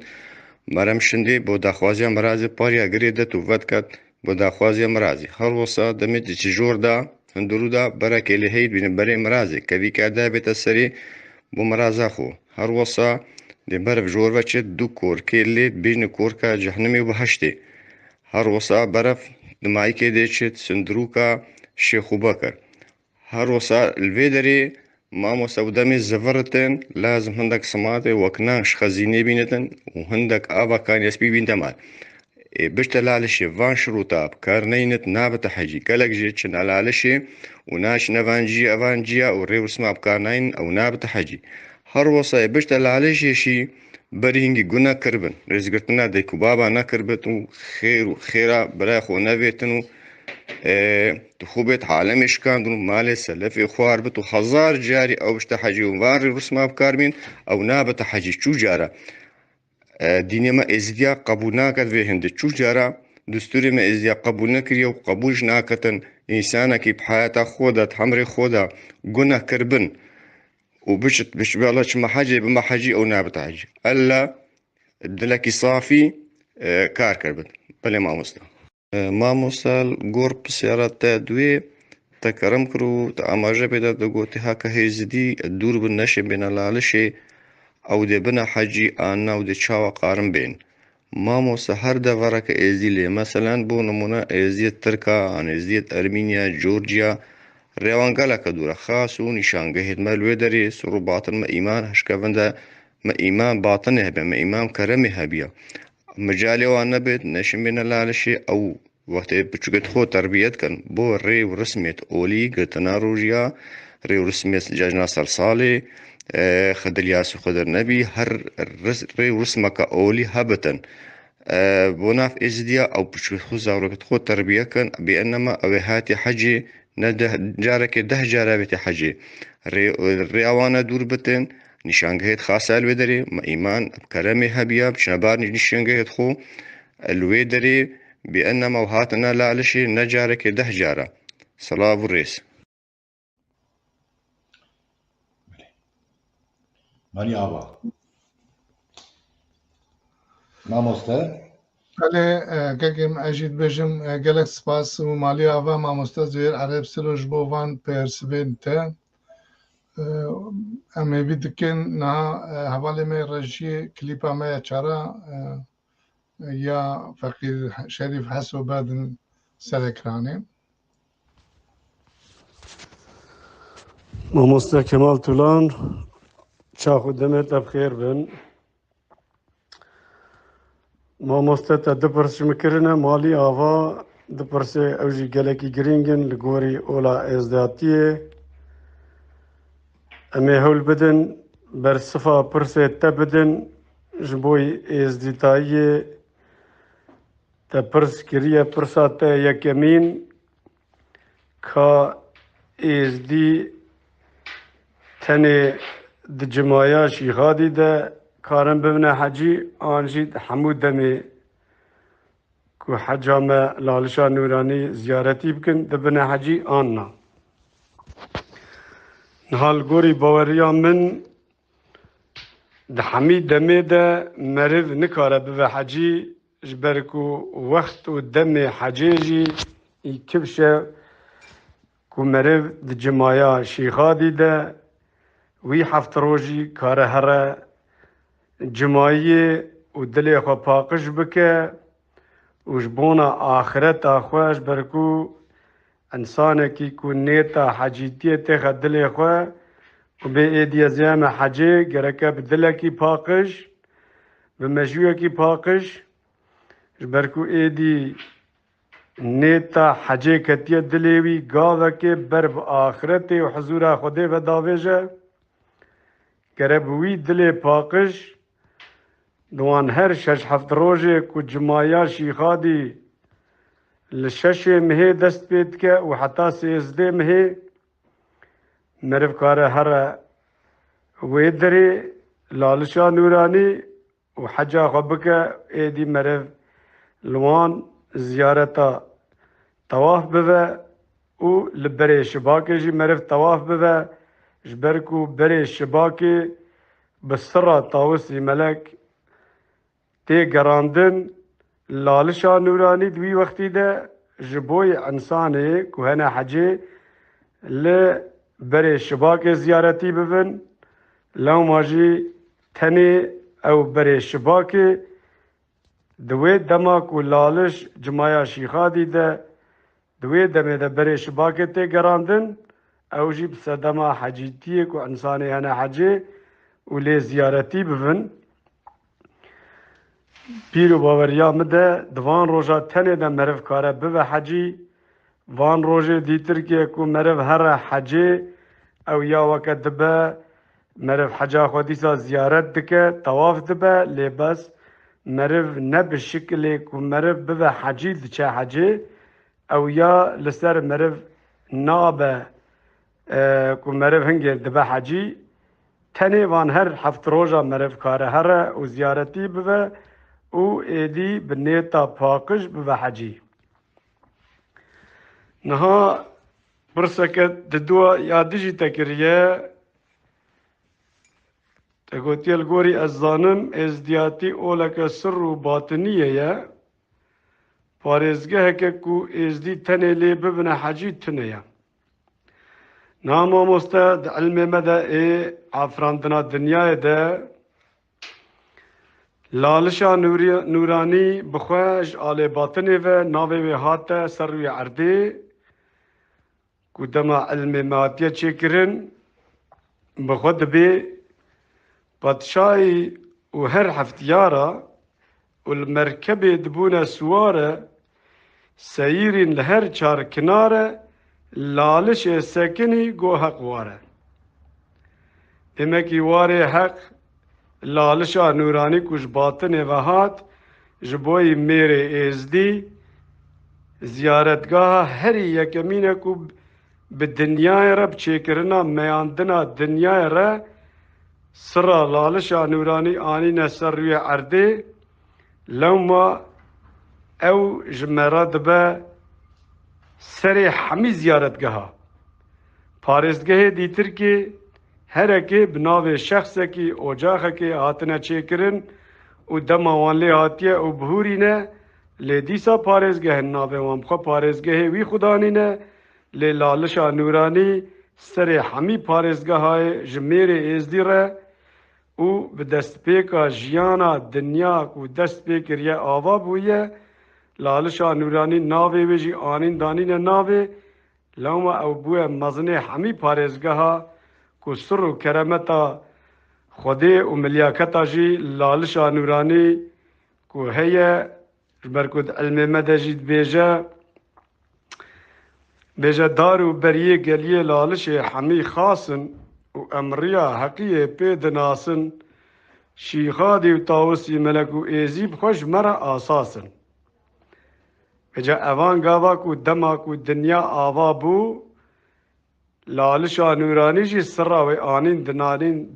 S6: مرم شندی بو داخوازی مرازی پاریا گریده تو ود کد بو داخوازی مرازی هر وصا دمی چی جور دا هندرو دا برکه لحید بین بری مرازی کبی کادا بیت سری بو مرازا خو هر وصا دی برف جور وچه دو کور که لید بین کور که جهنمی و بحشتی هر وصا برف دمائی که دیچت سندروکا شیخو بکر هر وصا الوی داری مامۆستا و دەمێ زەڤڕتن لازم هەندێک سەماتێ وەکناش خەزینێ بینێتن و هەندێک ئاڤاکانی ئەسپی بین دەمان بشتە لالشێ ڤان شروطا بکارنەینت نابەتە حەجی گەلێک ژێ چنە لالشێ و ناچنە ڤانجی ئەڤانجیە و ڕێوسما بکارناین ئەو نابەتە حەجی هەروەسای بشتە لالشێشی بەرهنگی گونە کردبن ڕێزگرتنە دەیک و بابا نەکردبێت و خێر و خێرا بەلای خۆ نەبێتن و خوبێت عالەمی شکاندن و مالێ سەلەفی خوار بێت و هەزار جاری ئەو بشتە حەجی و ڤان ڕێوسما بکاربین ئەو نابەتە حەجی چوو جارە دینێمە ئێزدیا قبول ناکات وێ هەندێک چوو جارە دستورێمە ئێزدیا قبول نەکریە و قبولش ناکەتن ئینسانێکی بحایەتە خۆدات هەمرێ خۆدا گونە کردبن و بشت بێڵە چمە حەجێ بمە حەجی ئەو نابەتە حەجی ئەللا دلێکی صافی کار کردبن بەڵێ مامۆستا مامۆستا گۆڕ پرسیارە تا دوێ تەکەرەم کرد و تا ئاماژە پێدا دەگوتی هاکە هێزدی دوور بن نەشێ بێنە لالشێ ئەو دێ بنە حەجی ئانا و دێ چاوە قارم بێن مامۆستا هەر دەڤەڕەکە ئێزدی لێ مەسەلەن بۆ نمونە ئێزدیت ترکا ئان ئێزدیت ئەرمینیا جۆرجیا ڕێوانگەلەکە دوورە خاس و نیشانگەهێت مە لێ دەرێ سڕ و باتن مە ئیمان هەشکەڤەندە مە ئیمان باتنێ هەبێ مە ئیمان کەرەمێ هەبیە مجالێوان نەبێت نەشم بێنە لالشێ ئەو وەختێ بچووکێت خۆ تەربیەت کەن بۆ ڕێ و ڕسمێت ئۆلی گرتنە ڕۆژیا ڕێ و ڕسمێت جەژنا سەرساڵێ خدلیاس و خدر نەبی هەر ڕێ و ڕسمەکە ئۆلی هەبتن بۆ ناف ئێزدیا ئەو بچووکێت خۆ زاڕۆکێت خۆ تەربیەکەن بێئەنەما ئەوێ هاتی حەجێ جارێکێ 10 جارە بێتی حەجێ ڕێوانە دوور بتن نیشانگەهێت خاسە لێ دەرێ مە ئیمان کەرەمێ هەبیە بچنەبارنی نیشانگەهێت خۆ لێ دەرێ بێئەنەما و هاتنە لالشێ نەجارێکێ 10 جارە سەڵاو و ڕێز
S2: مانی ئاوا مامۆستا
S1: بەڵێ گەگەم ئەژیت بێژم gelek spas û malî ava mamosta zêr ereb siroj bo van persibên te em ê vî dikin niha hevalê me rejiyê klîpa me ya çara ya Feqîr Şerîf Heso bedin ser ekranê.
S7: Mamosta Kemal Tulan çaxu demet bixêr bin. Mamosta te dipirse mikirine malî ava dipirse ew jî gelekî giringin li gorî ola êzdatiyê. Em ê hewl bidin bersifa pirsê te bidin ji bo êzdîtayiyê te pirs kiriye pirsa te yekemîn ka êzdî tenê di cimaya şîxadî de karin bibine hecî an jî hemû demê ku heca me lalişa nûranî ziyaretî bikin dibine hecî an na. Niha li gorî baweriya min di hemî demê de meriv nikare bibe hecî ji ber ku wext û demê hecê jî îkibşe ku meriv di cimaya şîxadî de wî heft rojî kare here cimayiyê û dilê xwe paqij bike û ji bona axireta xwe ji ber ku însanekî ku nêta hecîtiyê têxe dilê xwe û bê êdiya ziyame hecê gereke bi dilekî paqij bi mejûyekî paqij ji ber ku êdî nêta hecê ketiye dilê wî gavekê ber bi axiretê û huzûra Xwedê ve davêje gere bi wî dilê paqij دوان هر شش هفت روزه کو جمایا شیخادی لشش مه دست پید که و حتی 13 مه مرف کار هر ویدری لالشا نورانی و حجا خبک ایدی مرف لوان زیارتا طواف بوه و لبری شباکی جی مرف طواف بوه جبرکو بری شباکی بسرا طاوسی ملک تê gerandin lalişa nûranî di wî wextî de ji bo însanê ku hene hecê li berê şibakê ziyaretî bibin lewma jî tenê ew berê şibakê di wê dema ku laliş cimaya şîxadî de di wê demê de berê şibakê tê gerandin او جی بسدما حجیتیه کو انسانی هنه حجی و لی زیارتی ببن پیر و باوریا مده دوان روژا تنه ده مرف کاره ببه حجی وان روژه دیتر که کو مرف هر حجی او یا وقت دبه مرف حجا خودیسا زیارت دکه طواف دبه لی بس مرف نه به شکلی کو مرف ببه حجی دچه حجی او یا لسر مرف نابه کو مرف هنگه دبه حجی تنه وان هر هفت روژا مرف کاره هر و زیارتی ببه او ایدی بنیتا پاکش ببه حجی نها برسکت ددوا یادجی تکریه تگوتیل گوری از زانم ازدیاتی اولک سر و باطنیه یا پارزگه که کو ازدی تنه لی ببنه حجی تنه یا نام مستد علم مده ای عفراندنا دنیای ده لالشا نورانی بخواش آل باطنه و ناوی و هاته سروی عرده کدما علم ماتیه چه کرن بخود بی بادشاهی و هر هفتیارا و المرکب دبون سواره سیرین لهر چار کناره لالش سکنی گو حق واره امکی واره حق لالشا نورانی کش باطن وحات جبوی میره ازدی زیارتگاه هر یکمینه کو به دنیای رب چه کرنا میاندنا دنیای را سرا لالشا نورانی آنی نسر روی عرده لوما او جمرات با سر حمی زیارتگاه پارستگاه دیتر که هر که بناو شخص کی اوجاخ کی هاتنه چه کرن و دماوان لی هاتیه و بهوری نه لی دیسا پارزگه ناوه وام خو پارزگه وی خدانی نه لی لالشا نورانی سر حمی پارزگه های جمیر ازدی ره و به دست پیکا جیانا دنیا و دست پیکر یه آوا بویه لالشا نورانی ناوه ویجی آنین دانین ناوه لوما او بوه مزنه حمی پارزگه ها کو سر و کرامتا خودی و ملیاکتا جی لالشا نورانی کو هیه برکود علم مدجید بیجه دارو بریه گلیه لالش حمی خاصن و امریا حقیه پید ناسن شیخادی و تاوسی ملکو ایزیب خوش مرا آساسن بیجه اوان گاوا کو دما کو دنیا آوا بو لالشا نورانی جی سرا و آنین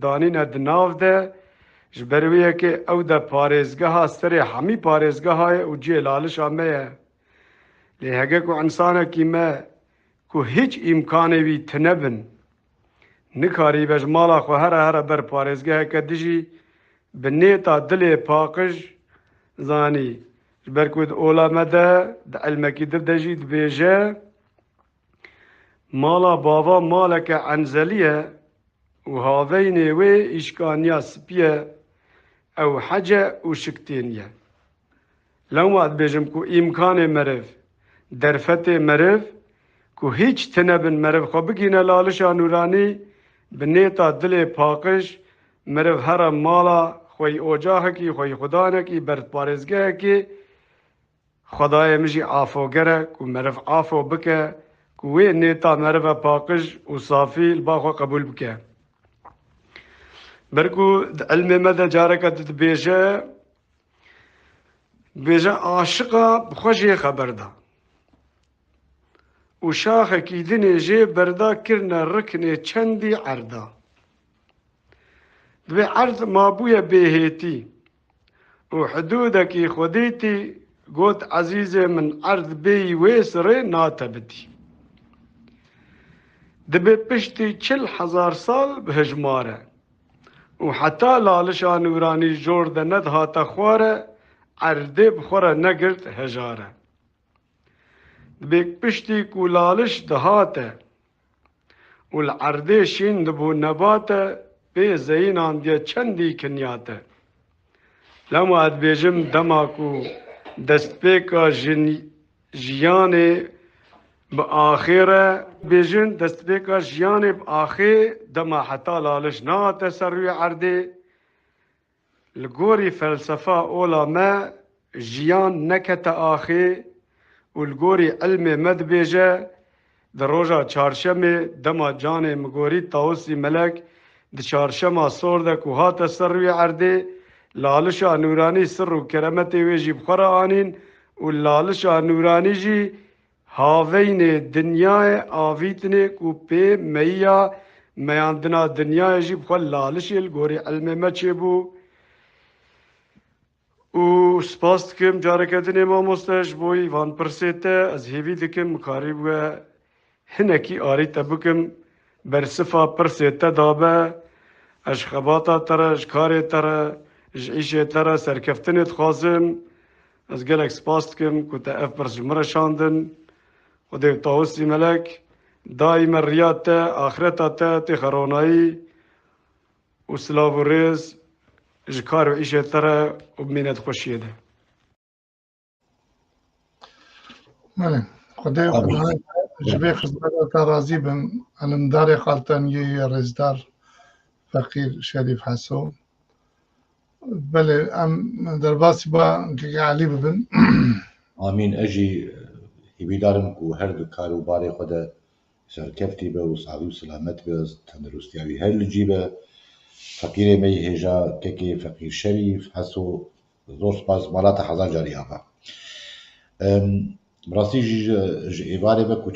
S7: دانین دناو ده جبرویه که او ده پارزگاه ها سر حمی پارزگاه های او جی لالشا میه لیهگه کو انسانه کی مه کو هیچ امکانه وی تنبن نکاری بج مالا خو هر بر پارزگاه که دیجی بنیتا دل پاکش زانی جبرکود اولا مده ده علمکی دجید بیجه مالا بابا مالک عنزلیه و هاوین وی اشکانیا سپیه او حجه و شکتینیه لو ما بیجم کو امکان مرف درفت مرف کو هیچ تنبن مرف خو بگینه لالشا نورانی بنیتا دل پاکش مرف هر مالا خوی اوجاه کی خوی خدا کی برد پارزگاه کی خدای مجی عافو گره کو مرف عافو بکه کوی نیتا مرف پاکش و صافی الباخو قبول بکه برکو علم مده جارکت بیجه عاشقا بخوشی خبر ده و شاخ کی دنی جه بردا کرنه رکنه چندی عردا دوی عرض مابوی بهیتی و حدودکی خودیتی گوت عزیز من عرض بی ویسره ناتبتی دبی پشتی 40,000 سال به هجماره و حتی لالشا نورانی جورده ندها تخواره عرده بخوره نگرد هجاره دبی پشتی کو لالش دهاته و العرده شین دبو نباته به زین آندیه چندی کنیاته لما اد بیجم دما کو دست پیکا جیان بآخرة بيجن دستبيكا جياني بآخي دما حتى لالش نا تسروي عردي الجوري فلسفة أولى ما جيان نكت آخي والجوري علمي مدبيجة دروجة چارشمي دما جاني مجوري تاوسي ملك د چارشما صوردك وها تسروي عردي لالشا نوراني سر وكرمتي ويجي بخرا آنين واللالشا نوراني جي هاوين دنيا آويتني كوبي ميا مياندنا دنيا جي بخل لالشي الجوري علمي ما تشيبو و سپاس دکم جارکتنی ما مستش بوی وان پرسیته از هیوی دکم مکاریب و هنکی آری تبکم برصفا پرسیته دابه اش خباتا تره اش کاری تره اش عیشه تره سرکفتنی تخوازم از گلک سپاس دکم کتا اف برس جمره شاندن و دیو تاوسی ملک دایم ریاد تا آخرتا تا تخرونایی و سلاو و ریز جكار وعيشة ترى وبمينات خوشية ده.
S1: ماله خدای خدای جبه خدمت راضی بم علمدار خالتن یه رزدار فقیر شریف حسو بله ام در باسی با که علی ببن
S2: آمین اجی هیبیدارم کو هر دو کاروباری خود سرکفتی به و صحابی و سلامت به تندرستیاوی هر لجیبه فقیر می هجا که فقیر شریف حسو زور سپاس مالات حزار جاری آقا براستی جی ایواره بکو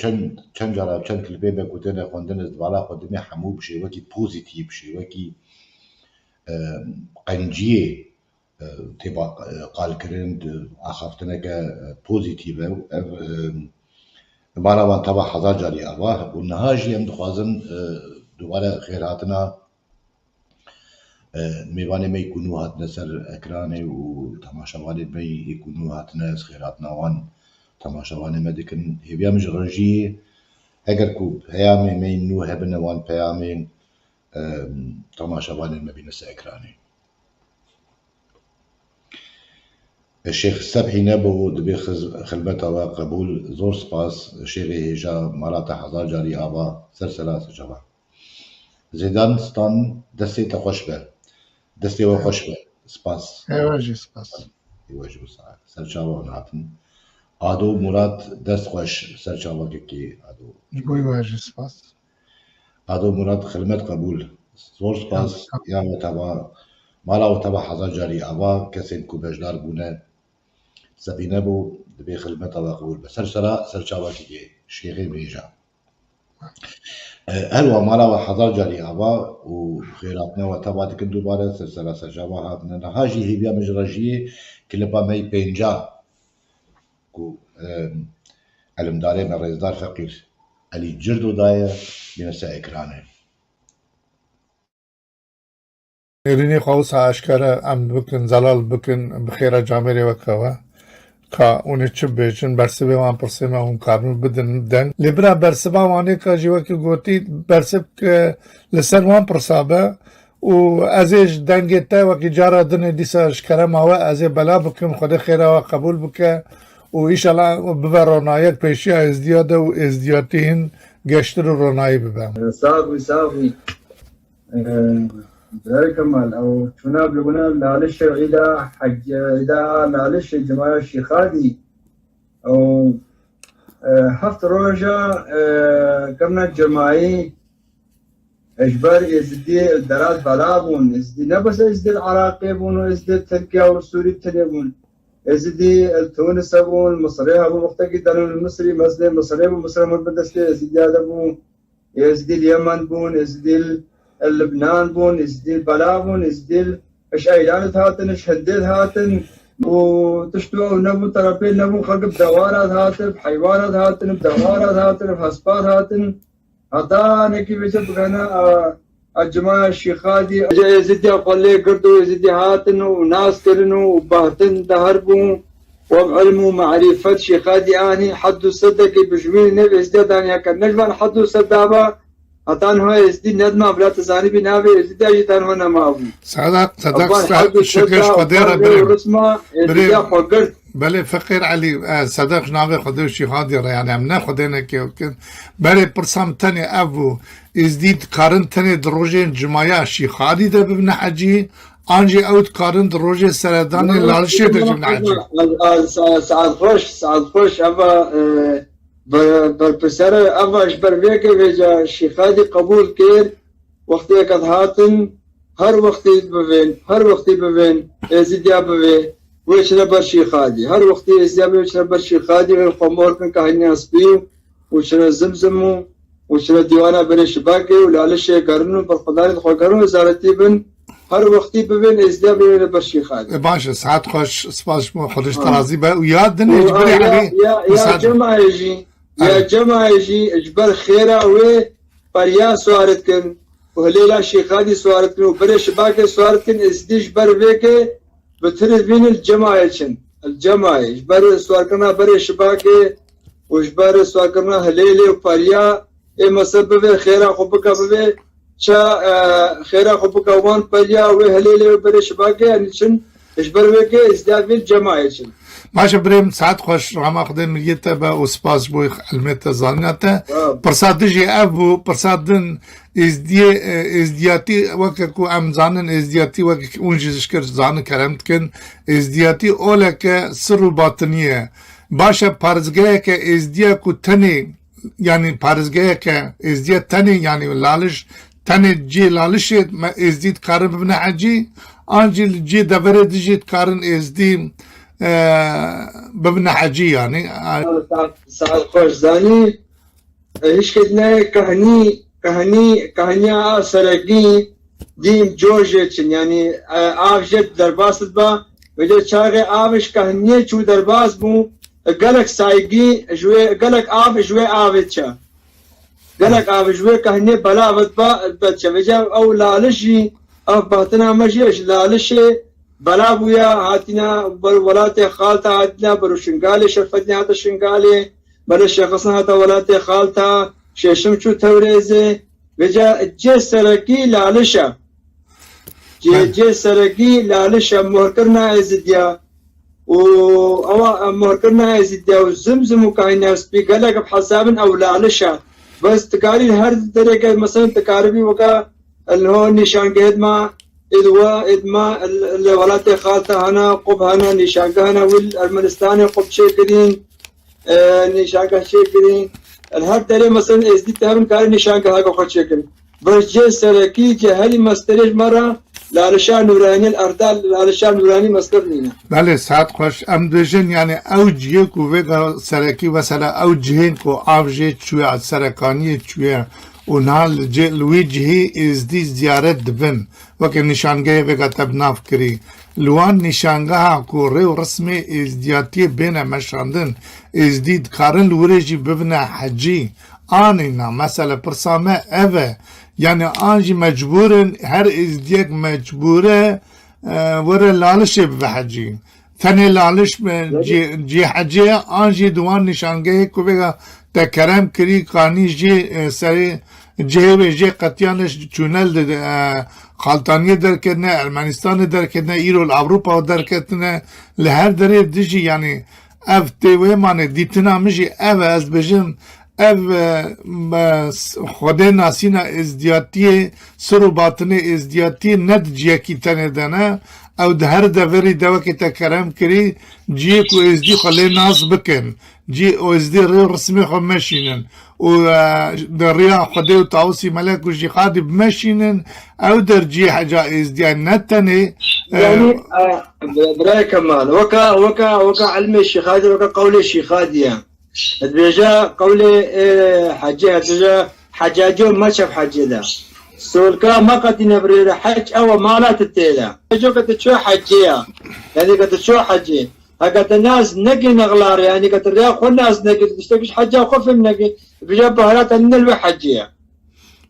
S2: چند جارا چند کلبه بکو تنه خوندن از دوالا خودمی حمو بشه وکی پوزیتیو بشه وکی قنجیه تبا قال کرند آخافتنه که پوزیتیو مالا وان تبا حزار جاری آقا و نهاجی هم دخوازن دوباره خیراتنا میوانه می کنو هاتنه سر اکرانه و تماشاوانه می کنو هاتنه از خیراتنا وان تماشاوانه مدکن هیویام جرجی اگر کو پیامی می نو هبنه وان پیامین تماشاوانه مبینه سر اکرانه الشيخ السبحي نبو دبي خلبتها وقبول زور سباس الشيخ هجا مالاتا حزار جاري آبا سرسلا سجبا زيدان ستان دستي تخوش به دستي وخوش به سباس
S1: ایواجی سپاس
S2: يواجه بساعة سرچاوا وناتن آدو مراد دست خوش سرچاوا كي آدو
S1: جبوی واجی سپاس
S2: آدو مراد خدمت قبول زور سپاس يا وتبا مالا وتبا حزار جاري آبا كسين كو بجدار بونه سفينة بو دبي خدمتها وقبول بسرسلا سرچاوا كي شيخي ميجا هلوا مالا وحضر جاري آبا وخيراتنا وتبعت كن دوباره سلسلة سجابا هاتنا نهاجي هي بيا مجرجية كلبا مي بينجا كو علم داري من رئيسدار فقير اللي جردو داية بنساء إكرانه
S1: ایرینی خواهوس اشکره ام بکن زلال بکن بخیر جامعه وکاوه که اونی چه بیچن برسبه وان پرسیمه اون کارنو بدن دن لیبرا برسبه وانی که جیوه که گوتی برسب که لسر وان پرسابه و ازیش دنگیته و که جارا دن دیسا اشکره ماوه ازی بلا بکن خود خیره و قبول بکه و ایشالا ببر رونایک پیشی ازدیاده و ازدیاتین گشتر رونایی ببم
S8: صافي ذلك مال او شناب لقنا معلش إذا حج إذا معلش جماعة الشيخادي او هفت روجا كمنا جماعي اجبار ازدي الدرات بلابون ازدي نبس ازدي العراقي بون ازدي تركيا والسوري تليبون ازدي التونس ابون المصري ابو مختقد المصري مصري مصري مصري مدرسة ازدي هذا بون ازدي اليمن بون ازدي اللبنان بون ازدي البلابون ازدي اشايلانت هاتن اشهدد هاتن وتشتوى نبو طرفين نبو خلق بدوارات هاتن بحيوانات هاتن بدوارات هاتن بحسبات هاتن هاتان كيف يسبقنا الجماعة الشيخادي ازدي اقلي قردو ازدي هاتن وناس كرنو وبهتن دهربو وعلمو معرفة شيخادي اني حدو صدق بجوين نبي ازدي دانيا كان نجمان حدو صدابا اتان هو ازدي ندما بلا تزاني بناوي ازدي اجتان هو نماو
S1: صدق شكرش قديرة بريم
S8: ازدي فقرت
S1: بله فقیر علی صدق جناب خدا شیخادی را یعنی هم نه خدا نکن بله پرسام تنی ابو ازدید کارن تنی دروژه جماعه شیخادی ده ببن حجی آنجی اوت کارن دروژه سردان لالشه ده ببن حجی
S8: سعد خوش اما برپسر اما اشبر ویکه ویجا شیخادی قبول کرد وقتی اکد هاتن هر وقتی ببین ازدیا ببین ويشنا برشي خادي هر وقت يزياب ويشنا برشي خادي غير خمور كن كهني اسبيو وشنا زمزمو وشنا ديوانا بن شباكي ولا شيء قرنو بالقدار خو قرنو وزارتي بن هر وقت ببين ازدياب ولا برشي خادي
S1: باشا ساعات خوش سباش مو خدش ترازي بقى ويادن اجبري عليه
S8: يا جماعه يجي اجبر خيره و بريا سوارتكن وهليلا شي خادي سوارتكن وبر شباكي سوارتكن ازديش بربيكي بترد بين الجماعة جبر سوار کرنا بر شباكي وجبر سوار کرنا هليلي وباريا اما سبب خيرا خبك ببه شا خيرا خبك وان باريا وهليلي وبر شباكي يعني شن جبر وكي ازداد الجماعة
S1: ماشي بريم ساعات خوش راما خدم مليتا با وسباس بو علمتا زانياتا برساد جي ابو برسادن ازدياتي وككو ام زانن ازدياتي وكك اونجي شكر زان كرمتكن ازدياتي اولك سر باطنيه باشا پارزگاه که ازدیا کو تنی يعني پارزگاه که ازدیا تنی يعني لالش تنی جي لالش ازديت كارن ببن حجي انجي جي دبر دجيت كارن ازدي ببن حجي يعني
S8: سعد خوش زاني ايش كدنا كهنيا سرقي ديم جوجتشن يعني افجت درباس با وجه شاغي افش كهنيا شو درباس بو قالك سايقي جوي قالك اف جوي افتشا قالك اف جوي كهنيا بلا بتشا وجه او لالشي اف باتنا مجيش لالشي بلا بويا هاتنا ولات خالتا هاتنا بروشنغالي شرفتنا هات شنغالي بلا شخصنا هات ولات خالتا ششم شو توريزه وجا جي سرقي لالشا جي سرقي لالشا مهركرنا ازديا و او مهركرنا ازديا وزمزم وكاينا سبي قالك بحساب او لالشا بس تكاري هر طريقه مثلا تكاربي وكا اللي هو نشان قدما ادما الولات خالته هنا قب هنا نشان هنا والارمنستاني قب شيء كدين نشان شيء كدين الهر ترى مثلا ازدي تهرم كار نشان هاكو خشكل بس جي سركي جهلي مسترج مره لالشان نوراني الاردال لالشان نوراني مسترنينا
S1: بله ساعت خوش ام دوجن يعني اوجيه كو ويغا سركي وسلا اوجهين كو افجي تشوي سركاني تشوي ونال جي لويجهي ازدي زيارت دبن وكي نشانگاه ويغا تبناف كري لوان نشانگاه كو ريو رسمي ازدياتي بين مشاندن ازديد كارن لوريجي ببنا حجي آنينا مثلا برسامة اوه يعني آنجي مجبورن هر ازديك مجبورة ورا لالش بحجي ثاني لالش جي حجي آنجي دوان نشانگاه كو ويغا تكرم كري قاني جي سري جي قطيانش چونل خالتانية در كدنا المانستان در كدنا ايرو الأوروبا در كدنا لهر دره دجي يعني اف تيوه مانه ديتنا مجي اف از بجم اف خوده ناسينا ازدياتي سرو باطنه ازدياتي ند جيكي تنه دانا او ده هر دوری دوکی تکرم کری جی کو ازدی خلی ناس بکن جی او ازدی ری رسمی خو مشینن و در ریا خده و تاوسی ملک و جی خادی بمشینن او در جی حجا ازدی نتنه
S8: يعني براي كمال وكا علم الشيخادي وكا قول الشيخادي بيجا قول حجاج حجاجو ما شاف حجي ده سولكا ما قد نبرير حج او ما لا تتيلا جو كتشو حجيه يعني كتشو حجي هكذا الناس نقي نغلار يعني كتريا خو الناس نقي تشتكش حجه وخف نقي بيجا بهارات النلو حجيه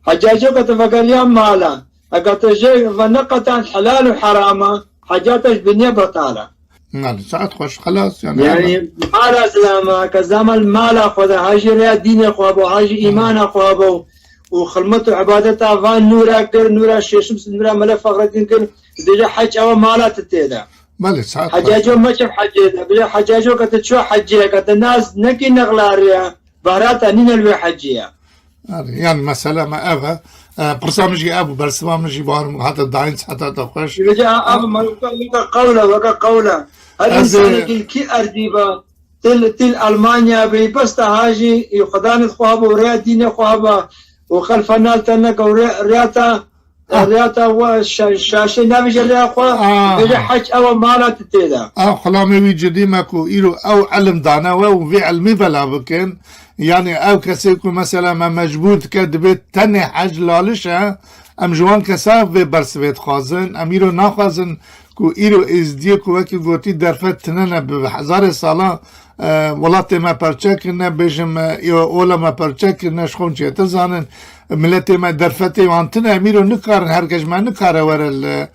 S8: حجاجو كتفقر اليوم مالا هكذا جاي فنقت عن حلال وحرامه حاجاتش بنيه بطاله
S1: نعم ساعات خوش خلاص يعني
S8: مالا سلامه كزمل مالا خذ هاجي ريا دين اخوابو هاجي ايمان اخوابو وخلمته عبادتها فان نورا كر نورا شيشمس نورا ملا فخر الدين كر ديجا حج او مالات التيدا
S1: بله ساعت
S8: حجاجو ما شاف حجه بلا حجاجو كت شو حجيه كت الناس نكي نغلاريا بهرات انين الوي حجيه
S1: يعني مثلا ما أبا برسامجي أبو برسامجي بارم حتى داينس حتى تخش
S8: رجع أبو ما قولة وقا قولة الإنسان كي أرديبا تل ألمانيا بي بس تهاجي يقدان خوابه وريا دين خوابه وخلفنا تنك ورياتا رياتا وشاشة نبي ريا خوا بيجي حج أو مالا تتيدا
S1: خلامي وي جدي ماكو إيرو أو علم دانا وفي علمي بلا بكن يعني أو كسيكو مثلا ما مجبوط كدبت تني حج لالشة ام جوان كسا في برسويت خازن اميرو ناخازن كو إيرو إزديه كو وكي قوتي درفت تننا بحزار سالا ولاتي ما پرچکرنه بجم اولا ما پرچکرنه شخون چه تزانن ملتی ما درفتی وانتنه امیرو نکارن هرگز ما نکاره ورل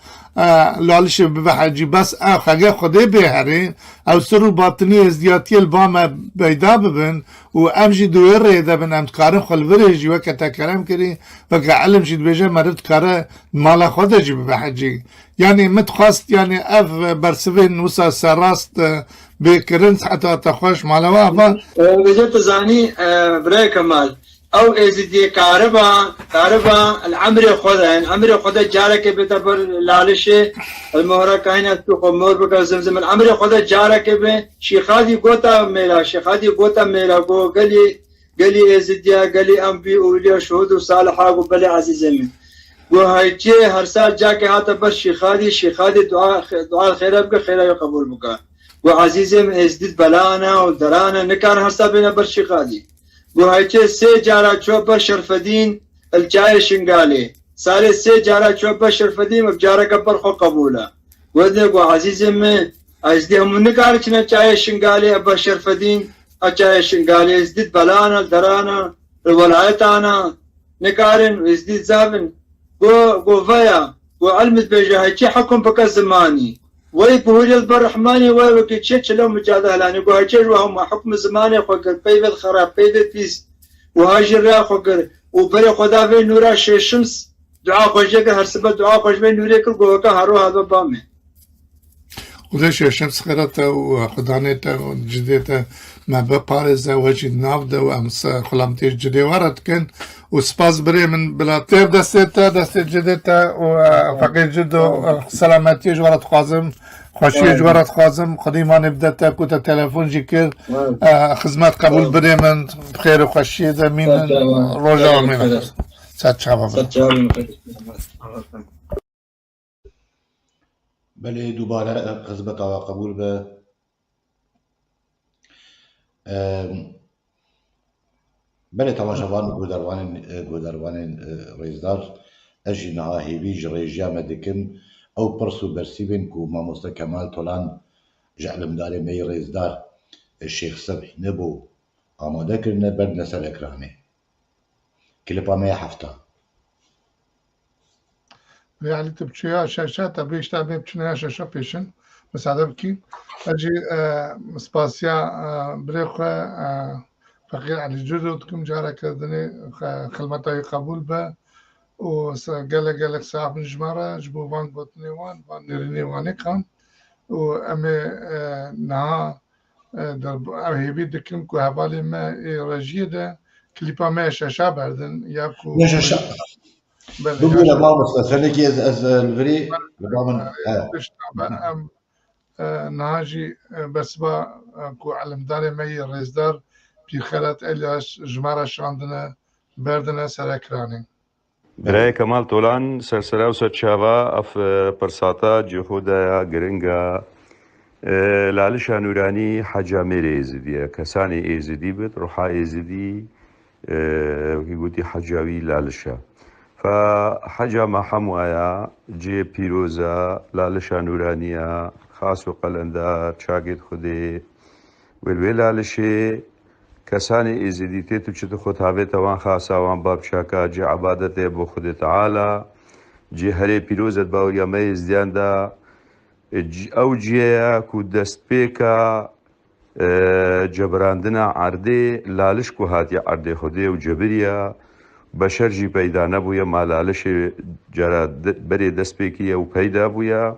S1: لالش بحجی بس خگه خوده بهره او سرو باطنی ازدیاتی البام بیدا ببن و امجی دویر ریده بن امتکارن خلوره جی وکه تکرم کری وکه علم جید بجه مرد کاره مالا خوده جی بحجی يعني متخواست يعني اف برسفين نوسا سراست بكرنس حتى تخوش مالوا با
S8: بجد زاني براي كمال او ازدي كهرباء العمر خدا جارك بتبر لالشه المهره كاينات تو خمور بك زمزم العمر خدا جارك به شيخادي غوتا ميلا غو قالي ازديا قالي انبي اولياء شهود وصالحه وبلي عزيزين وهيجي هر سال جاك هاتا بس شيخادي دعاء خير بك خير قبول بك وعزيزم ازدد بلانا ودرانا نكان هر سال بينا بس شيخادي وهيجي سي جارا شوبر شرفدين الجاي شنغالي سالي سي جارا شوبر شرفدين وبجارا قبر خو قبولا وذنك وعزيزم ازدي هم نكارچنا جاي شنغالي ابر شرفدين اجاي شنغالي ازدد بلانا درانا الولايتانا نكارن ازدد زابن go vaya go علمت بيجا هيجي حكم بك زماني وي بهول البرحماني وي وكي تشيتش لو مجاده لاني go هيجي وهم حكم زماني خوكر بيبل خراب بيبل بيس وهاجر را خوكر وبري خدا في نورا شمس دعاء خوجك هر سبب دعاء خوج بين نورك go كا هرو هذا بامي
S1: وليش الشمس خيرته وخدانته وجديته ما ببارز وجد نافده وامس خلامتي جدي ورد كن وسباس بري من بلاتير دستي جديته وفقير جدو سلامتي جوارت خازم خوشي جوارت خازم خديما نبدأ كوتا تلفون جيكر خدمات قبول بري من بخير وخوشي ده مين روجا من سات شابا
S2: بله دوباره خدمت و قبول به بله تماشاوان گودروان رئیسدار اجی نهایی بیج رئیسیا مدکن او پرسو برسیبن کو ماموستا کمال طولان جعلم داره می رئیسدار الشيخ صبحي نبو آماده کرنه برد نسل اکرانه کلیپا می هفته
S1: يعني تبتشيها شاشات أبيش تعمل بتشنيها شاشة بيشن بس هذا بكي أجي مسباسيا بريخة فقير على الجدود كم جارة كذني خلمتها قبول با وقال ساعة نجمرة جبو وان بوتني وان نريني واني كان وأمي نها درب هيبي دكم كو هبالي ما رجيدة كليبا ما شاشة بردن ياكو
S2: شاشة بقول ما مستثنيك از الفري لبعض
S1: ناجي بس با كو علم داري مي رزدار بخيرات الياس جمارة شاندنا بردنا سركراني
S9: برای کمال طولان سرسره و سرچاوا اف پرساتا جهودا گرنگا لالشا نورانی حجا میره ایزدیه کسانی ایزدی بید روحا ایزدی وكي حجاوي لالشا فحجا ما حموايا جي بيروزا لالشا نورانية خاص وقلندار شاقد خدي والوي لالشي كساني إزديتي تشت خود هاويتا وان خاصا وان باب شاكا جي عبادته بو خد تعالى جي هري بيروزت باوريا ميز ديان دا او جيا كو دست بيكا جبراندنا عردي لالش كو هاتي عردي خدي وجبريا بشر جي پیدا نبويا ما لالش جرا بري دست بيكيا و پیدا بويا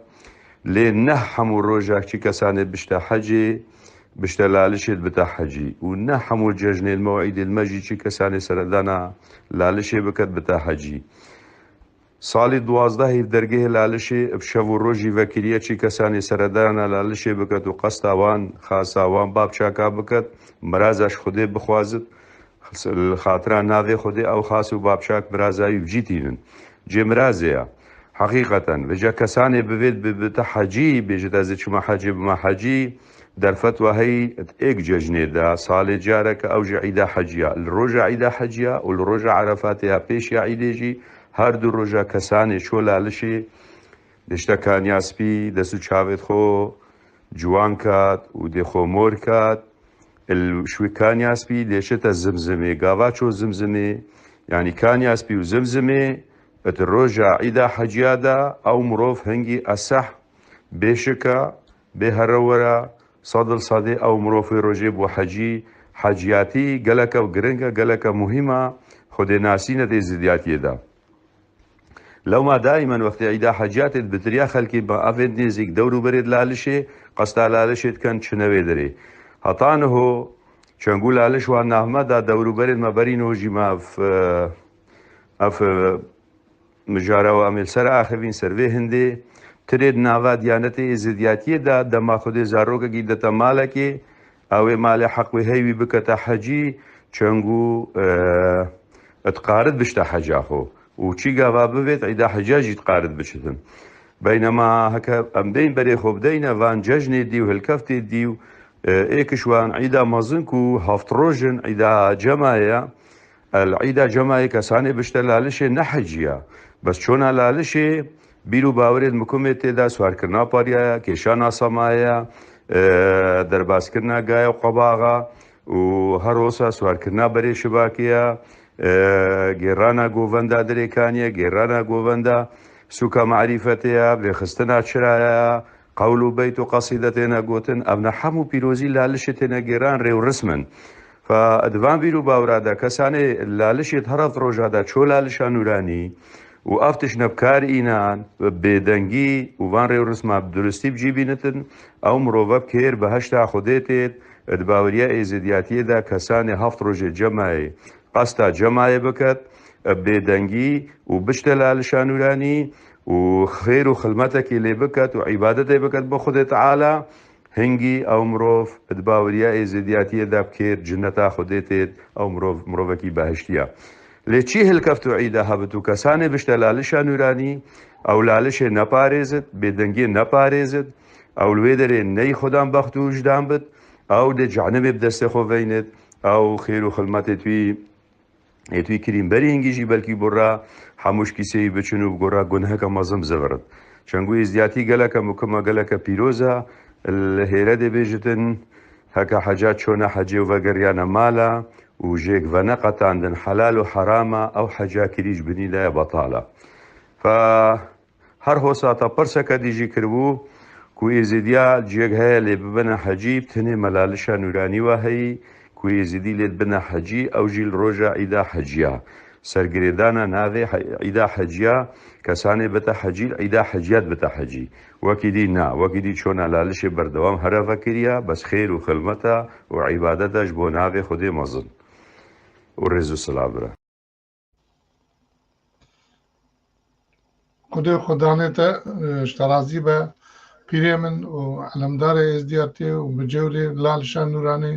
S9: لێ نە هەموو ڕۆژێکی کەسانێ بشتە حەجێ بشتە لالشێت بتە حەجی و نە هەموو جەژنێ المەوعید المەجی چی کەسانی سەردانا لالشێ بکەت بتە حەجی. ساڵی 12 هیف دەرگەی لالشێ شەو و ڕۆژی ڤەکریە چی کەسانی سەردانە لالشێ بکەت و قەستاوان خاساوان بابچاکا بکەت مرازاش خودێ بخوازت خاتران ناوێ خودێ ئەو خاس و بابچاک برازاوی بجیتینن جێمرازەیە حقیقەتەن بەجا کەسانێ ببێت بتە حەجی بێژێت ئەزێ چمە حەجی بمە حەجی دەرفەت وهەی ئێک جەژنێدا ساڵێ جارەکە ئەوژە عیدا حەجیە لە ڕۆژە عیدا حەجیە و لە ڕۆژە عەرەفاتەیە پێشی عیدێژی هەردوو ڕۆژە کەسانێ چۆ لالشێ دشتە کانیاسپی دەست و چاوێت خۆ جوان کات و دێخۆ مۆر کات شوی کانیاسپی دێشێتە زمزمێ گاوا چۆ زمزمێ یعنی کانیاسپی و زمزمێ ئەت ڕۆژە عیدا حەجیادا ئەو مرۆڤ هەنگی ئەسەح بێشکە بێ هەرەوەرە سەدڵ سەدێ ئەو مرۆڤی ڕۆژێ بۆ حەجی حەجیاتی گەلەکە و گرنگە گەلەکە مهمە خودێ ناسینە دێ زیدیاتیێدا. لەوما دائیمەن وەختی عیدا حەجیاتێت بتریا خەلکی بە ئەڤێت نێزیک دەور و بەرێت لالشێ قەستا لالشێت کەن چنەوێ دەرێ هەتانهۆ چەنگو لالش وان ناهمەدا دەور و بەرێت مەبەرین هۆژی ئەف مژارەوە ئەمێل سەر ئاخەوین سەروێ هەندێ ترێت ناوا دیانەتێ زیدیاتیەدا دەما خودێ زارۆکەکی دەتە مالەکێ ئەوێ مالێ حەقوی هەیوی بکەتە حەجی چەنگو ئەتقارت بشتە حەجاخۆ و چی گاوا ببێت عیدا حەجاجی تقارت بچتن بەینەما هەکە ئەم دەین بەرێ خۆ بدەینە وان جەژنێ دی و هەلکەفتێ دی و ئێکشوان عیدا مەزنک و هەفت ڕۆژن عیدا جەمایە عیدا جەمایە کەسانێ بشتە لالشێ نەحەجیە بەس چۆنا لالشێ بیر و باورێت مکومێت تێدا سوارکردنا پاریایە کێشان ئاسەمایە دەرباسکردنا گایە و قەباغا و هەرۆسا سوارکردنا بەرێ شباکیە گێڕانە گۆڤەندا درێکانیە گێڕانە گۆڤەندا سوکە معریفەتەیە بێخستنا چرایە قەول و بەیت و قەسیدە تێنە گوتن ئەمنە هەموو پیرۆزی لالشێت تێنە گێران ڕێو ڕسمن فەدوان بیر و باورادا کەسانێ لالشێت هەرەت ڕۆژادا چۆ لالشە نورانی و ئەفتش نەبکار ئینان بێدەنگی وان ڕێو ڕسمە درستی بجیبینتن ئەو مرۆڤە بکێر بە هەشتا خودێتێت باوریە ئێزیدیاتیەدا کەسانی هەفت ڕۆژێ جەمای قەستا جەمایە بکەت بێدەنگی و بشتە لالشە نورانی و خێر و خلمەتێکی لێ بکەت و عیبادەتێ بکەت بۆ خودێ تەعالا هەنگی ئەو مرۆڤ باوریە ئێزیدیاتیەدا بکێر جنەتا خودێتێت ئەو مرۆڤێکی بەهشتیە. لێ چی هلکەفت و عیدا هەبت و کەسانێ بشتە لالشە نورانی ئەو لالشێ نەپارێزت بێدەنگێ نەپارێزت ئەو لێ دەرێ نەی خۆدان بەخت و وجدان بت ئەو دێ جەعنەبێ بدەستێ خۆ بینێت ئەو خێر و خلمەتێ توی کریمبەری هەنگیژی بەلکی بڕا هەمووش کیسەی بچن و بگۆڕا گونهەکە مەزم زەبرد چەنگوی زیاتی گەلەکە مکمە گەلەکە پیرۆزە لە هێرە دەبێژتن هەکە حەجات چۆنە حەجێ و ڤەگەریانە مالە و ژێک ڤەنە قەتاندن حەلال و حەرامە ئەو حەجا کریش بنیدایە بەتاڵە هەر هۆساتە پرسەکە دیژی کردبوو کو ئێزیدیا جێک هەیە لێ ببنە حەجی بتنێ مەلالشە نورانی وە هەیی کو ئێزیدی لێت بنە حەجی ئەو ژیل ڕۆژە عیدا حەجیە سەرگرێدانە ناوێ عیدا حەجیە کەسانێ بتە حەجی عیدا حەجیات بتە حەجی وەکی دی نا وەکی دی چۆنە لالشێ بەردەوام هەرەڤە کریە بەس خێر و خلمەتە و عیبادەتەش بۆ ناوێ خودێ مەزن و ڕێز و سەلابرە
S1: خدای خدانێتە شتەرازی بە پیرێ من و علەمدارە ئێزدیاتێ و بجێولێ لالشە نورانی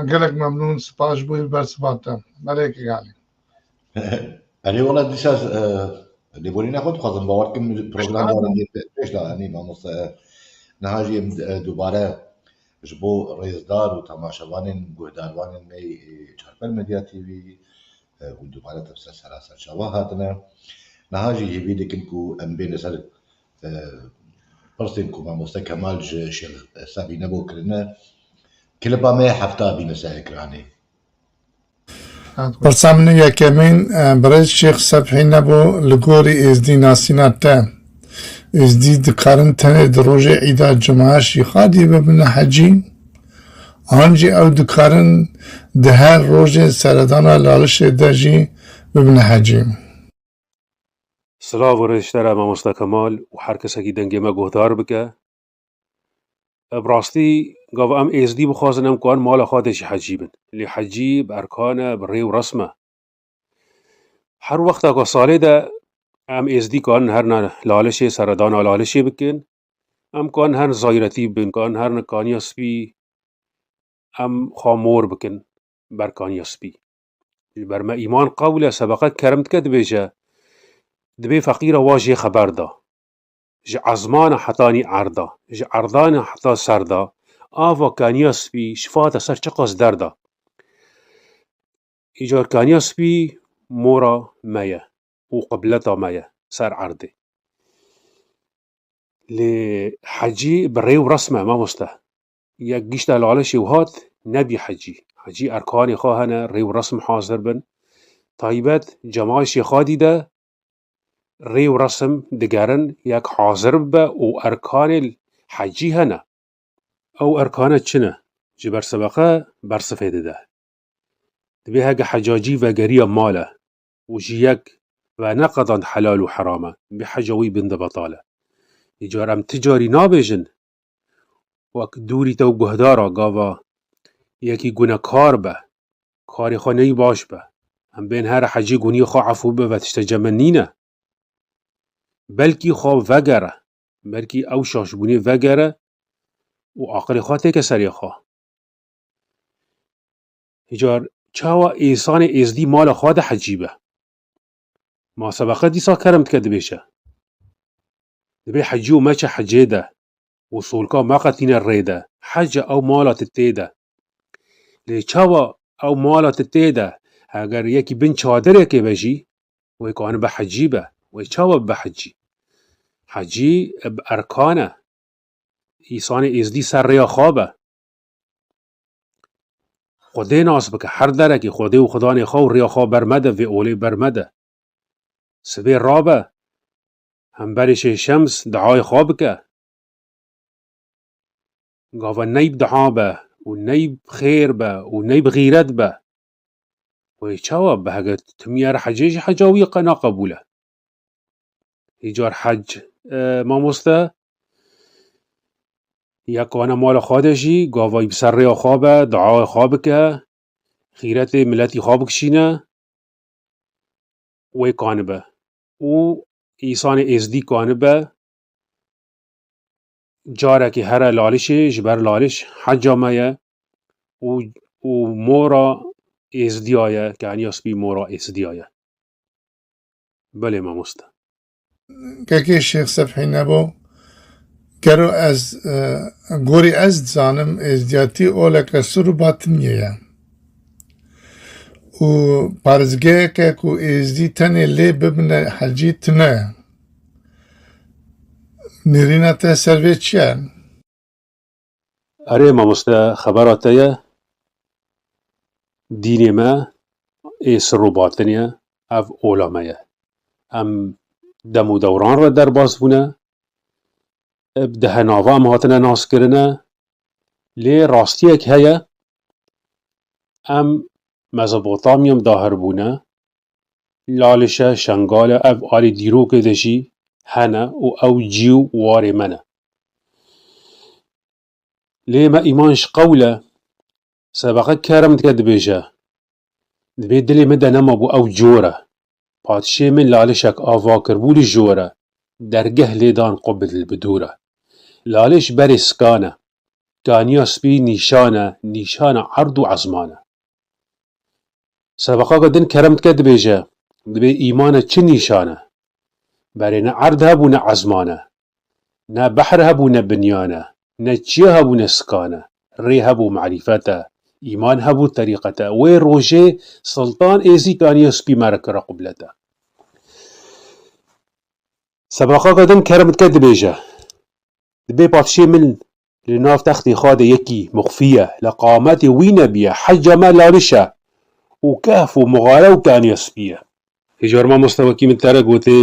S1: gelek memnun sipariş buyur bersivatan. Melek yani.
S2: Ali valla dişas libolina خود خواستم باور کنم پروگرام دارن پیش دارن ماموستا نهاجیم دوباره جبو ریزدار و تماشاوانین گوهداروانین می چارپل مدیا تیوی و دوباره تفسیر سراسر شوا هاتنه نهاجی هیوی دکن کو ام بین سر پرسیم کو ماموستا کمال شیخ سابینه بو کرنه کلبا می هفته بین سر اکرانی
S1: پرسامنی یکمین برای شیخ صبحی نبو لگوری ازدی ناسینات تا ازدی دکارن تنه دروج عیدا جماعه شیخادی ببن حجی آنجی او دکارن ده هر روز سردانا لالش دجی ببن حجی
S10: سلااو ڕێژتەرە مامۆستا کەمال و هەر کەسێکی دەنگێمە گۆدار بکە بڕاستی گاڤ ئەم ئێزدی بخوازن ئەم کوان ماڵە خاتێکی حەجی بن لێ حەجی بە ئەرکانە بە ڕێ و ڕەسمە هەر وەختە کە ساڵێدا ئەم ئێزدی کان هەرنا لالشێ سەردانا لالشێ بکەن ئەم کان هەر زایرەتی بن کان هەر کانیا سپی ئەم خامۆر بکەن بەرکانیا سپی بەرمە ئیمان قەولە سەبەقەت کەرمت کە دبێژە دبێ فەقیرە واژێ خەبەردا ji ezmana hetانî erda ji erdana heta serda ava kaniya spî şifata ser çi qas derda îcar kaniya spî mora me ye û qibleta me ye ser erdê lê hecî bi rêw resme mamoste yek gişta lalişê û hat nebî hecî hecî erkanê xwe hene rêw resm hazir bin taybet cemaişê xwe dîde rêw resm digerin yek hazir bibe û erkanê hecî hene ew erkane çi ne ji ber sebeqe bersivê dide dibê heke hecacî vegeriya mal e û ji yek ve neqedand helal û heram e bê heca wî binde betal e îcar em ti carî nabêjin wek dûrî te û guhdara gava yekî gunekar be karê xwe neyî baş be em bên here hecî guniyê xwe efû bibe ve tişte ceme nîne belkî xwe vegere belkî ew şaşbûnê vegere û aqilê xwe têke serê xwe îcar çawa êsanê êzdî mala xwe de hecî be ma sebeqe dîsa kerem dike dibêje dibê hecî û meçe hecê de û solka meqetîne rê de hece ew mala te tê de lê çawa ew mala te tê de heger yekî bin çadirêkê be jî wê kanibe hecî be wê çawa bibe hecî hecî bi erkan e îsanê êzdî ser rêya xwe be Xwedê nas bike her derekê Xwedê û xidanê xwe û rêya xwe bermede vê olê bermede sibê rabe hemberê şems dihayê xwe bike gava neyb diha be û neyb xêr be û neyb xîret be wê çawa bi hege timiyere hecê jî heca wî naqebûl e îcar hec mamoste yek wane mala xwe de jî gava bi ser rêya xwe be diayê xwe bike xîretê milletî xwe bikişîne wê kanibe û îsanê êzdî kanibe carekê here lalişê ji ber laliş heca me ye û mora êzdiya ye keniya spî mora êzdiya ye belê mamoste
S1: Gekê Şêx Sefhî nebo gero ez gorî ez dizanim êzdiyatî oleke sir û batiniye ye û parizgeheke ku êzdî tenê lê bibine hecî tune ye nêrîna te ser vê çi ye
S10: erê mamoste xebera te ye dînê me ê sir û batin ye ev ola me ye em dem û dewran re derbas bûne bi dehenava em hatine naskirine lê rastiyek heye em Mezopotamyam dahir bûne lalişe şengal e ev alî dîrokê de jî hene û ew cîw warê me ne lê me îman ji qewl e sebeqe kerem dike dibêje dibê dilê min de nema bû ew cor e padişê min lalişek ava kirbû li jor e dergeh lê dan qubbil bi dûr e laliş berê skan e kaniya spî nîşan e nîşana erd û ezman e sebeqa din kerem dike dibêje dibê îmane çi nîşan e berê ne erd hebû ne ezman e ne behr hebû ne binyan e ne çiye hebû ne skan e rê hebû merîfet e îman hebû terîqet e wê rojê sultan êzî kaniya spî me re kira qublet e sebeqa din kerem dike dibêje dibê padişê min li nav textê xwe de yekî muxfî ye li qametê wî nebiye heca me laliş e û kehf û muğare û kaniya spî ye îcar mamoste wekî min te re gotê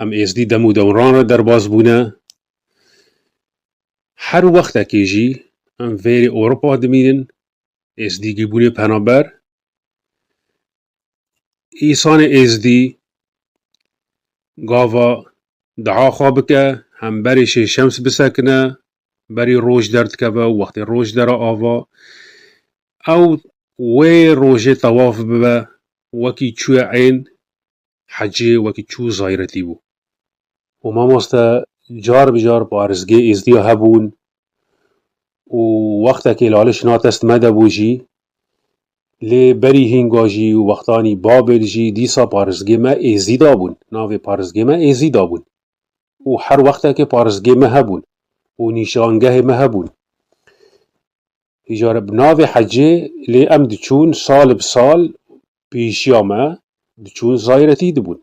S10: em êzdî dem û dewran re derbas bûne her wextekê jî em vêrê Ewropa dimînin êzdîgîbûnê penaber îsanê êzdî گاوا دعا خوابك هم بريش شمس بسكنه بري روج درد كبا وقت روج در آوا او وي روج طواف ببا وكي تشو عين حجي وكي تشو زايرتي بو وما مستا جار بجار بارزگي ازديا هبون ووقتا كي لالش ناتست مدى بوجي لي بري هنگاجي ووقتاني بابل جي ديسا بارزگي ما ازدي دابون ناوي بارزگي ما ازدي دابون وحر وقتا كي بارزگي ما هبون ونشانگه ما هبون اجاره بناوي حجي لي ام دچون سال بسال بيشيا ما دچون زايرتي دبون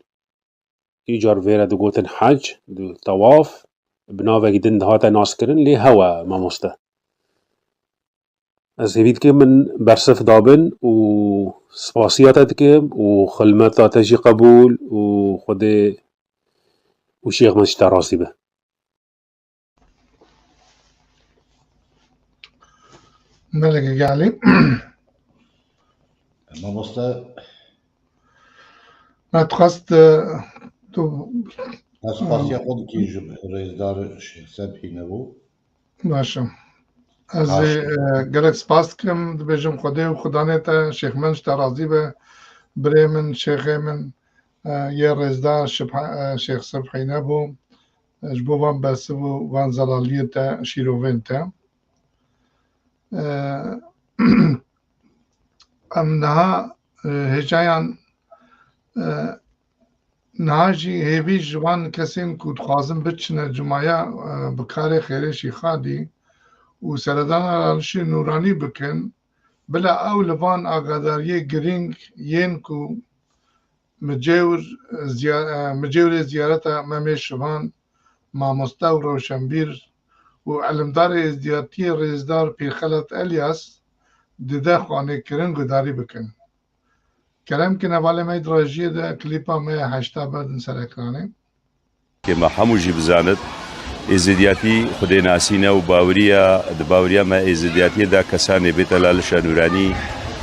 S10: اجار ويرا دگوتن حج دو طواف بناوي دن هاتا ناس کرن لي هوا ما مستا از هيفيد كي من برسف دابن و سپاسياتا دكيم و خلمتا تجي قبول و خده و شيخ منشتا راسي به
S1: ملك قالي
S2: مامۆستا
S1: ما تخست تو
S2: ئەسپاسیا خۆدکی ڕێزدار شێخسەد هینەبوو
S1: باشم از گلک سپاس کم دبیجم خدا و خدا نتا شیخ منش ترازی به برای من شیخ من یه رزدار شیخ صبحی نبو جبوان بس و وان زلالیت شیروین تا ام نها هجایان نهاجی هیوی جوان کسین کود خوازم بچنه جمعه بکار خیره شیخادی و سردان رالشی نورانی بکن بلا او لبان آگاداری گرینگ ین کو مجور زیارت ممیشوان مامستا و روشنبیر و علمدار ازدیاتی رزدار پیرخلط الیاس دیده خانه کرن گداری بکن کلام که نواله می دراجیه ده کلیپا می 8 بردن سر اکرانه
S9: که ما هموجی بزاند ازدیاتی خدای ناسینه و باوریا ما ازدیاتی دا کسانی بیت لالش نورانی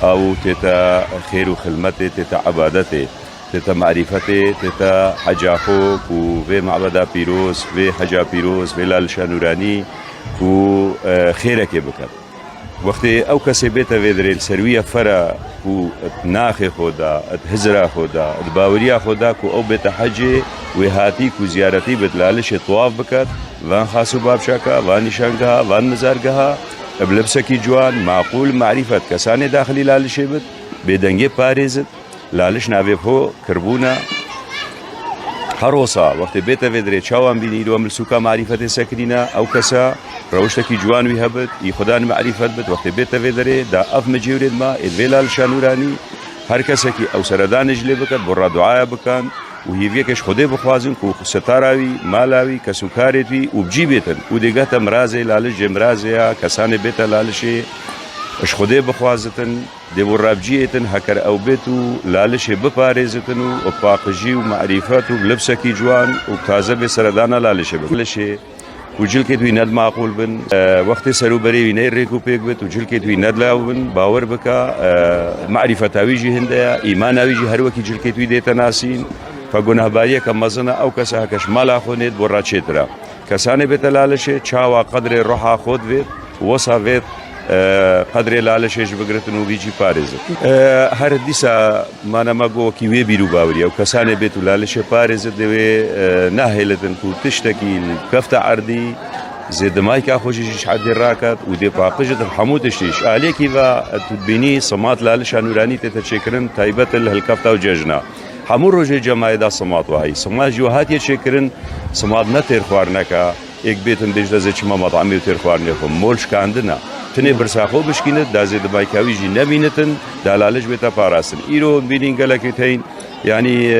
S9: او تیتا خیر و خدمت تیتا عبادت تیتا معرفت تیتا حجا خوک و وی معبد پیروز وی حجا پیروز وی لالش نورانی و خیره که بکن وقتی او کسی بیت ویدرین سرویه فرا و ناخ خدا هزرا خدا باوریا خدا کو او بیت حج و هاتی کو زیارتی بیت لالش طواف بکد وان خاصو باب شاکا وان نشانگها وان مزارگها بلبسکی جوان معقول معرفت کسانی داخلی لالش بد بدنگی پاریزد لالش ناوی خو کربونا هروسا وقتی بیت ویدری چاوان بینید و ملسوکا معرفت سکرینا او کسا روشتکی جوان وی هبد ای خدا معرفت بد وقتی بیت ویدری دا اف مجیورید ما ادویلال شانورانی هر کسی که او سردان جلی بکد برا دعای بکن و هیویکش خدا بخوازن که ستاراوی مالاوی کسوکاریتوی و بجی بیتن و دیگه تا مرازی لالش جمرازی کسان بیت لالشی اش خدا بخوازتن دیو رابجیتن هکر او بیتو لالش بپاریزتن و پاقجی و معرفت و لبسکی جوان و تازه به سردان لالش بکلشه و جل که توی ند معقول بن وقتی سرو بری وینه ریکو پیک بت و جل که توی ند لاو بن باور بکا معرفت آویجی هنده ایمان آویجی هر وکی جل که توی دیتا ناسین فگناه باریه که مزنه او کسا هکش مالا خونید برا چیترا کسانی بیت لالشه چاوا قدر روحا خود وید وصا وید قدر لالشش بگرتن و بیجی پارزه هر دیسا مانا مگو کی وی بیرو باوری او کسانی بیتو لالش پارزه دوی نهیلتن کو تشتکی کفت عردی زید مایکا خوشش حد راکت و دی پاقجت حموتشش علیکی و تبینی صمات لالش نورانی تتشکرن تایبت الهلکفتا و ججنا همون روز جمعه دا صمات وهی صمات جوهاتی چکرن صمات نتر خوارنکا یک بیتن بجده زیچما مطعمی و تر خوارنکم مولش کاندنا تنه برساخو بشکینه دازه دبایکاوی جی نبینتن دلالش بیتا پاراستن ایرو بینین گلکی تین یعنی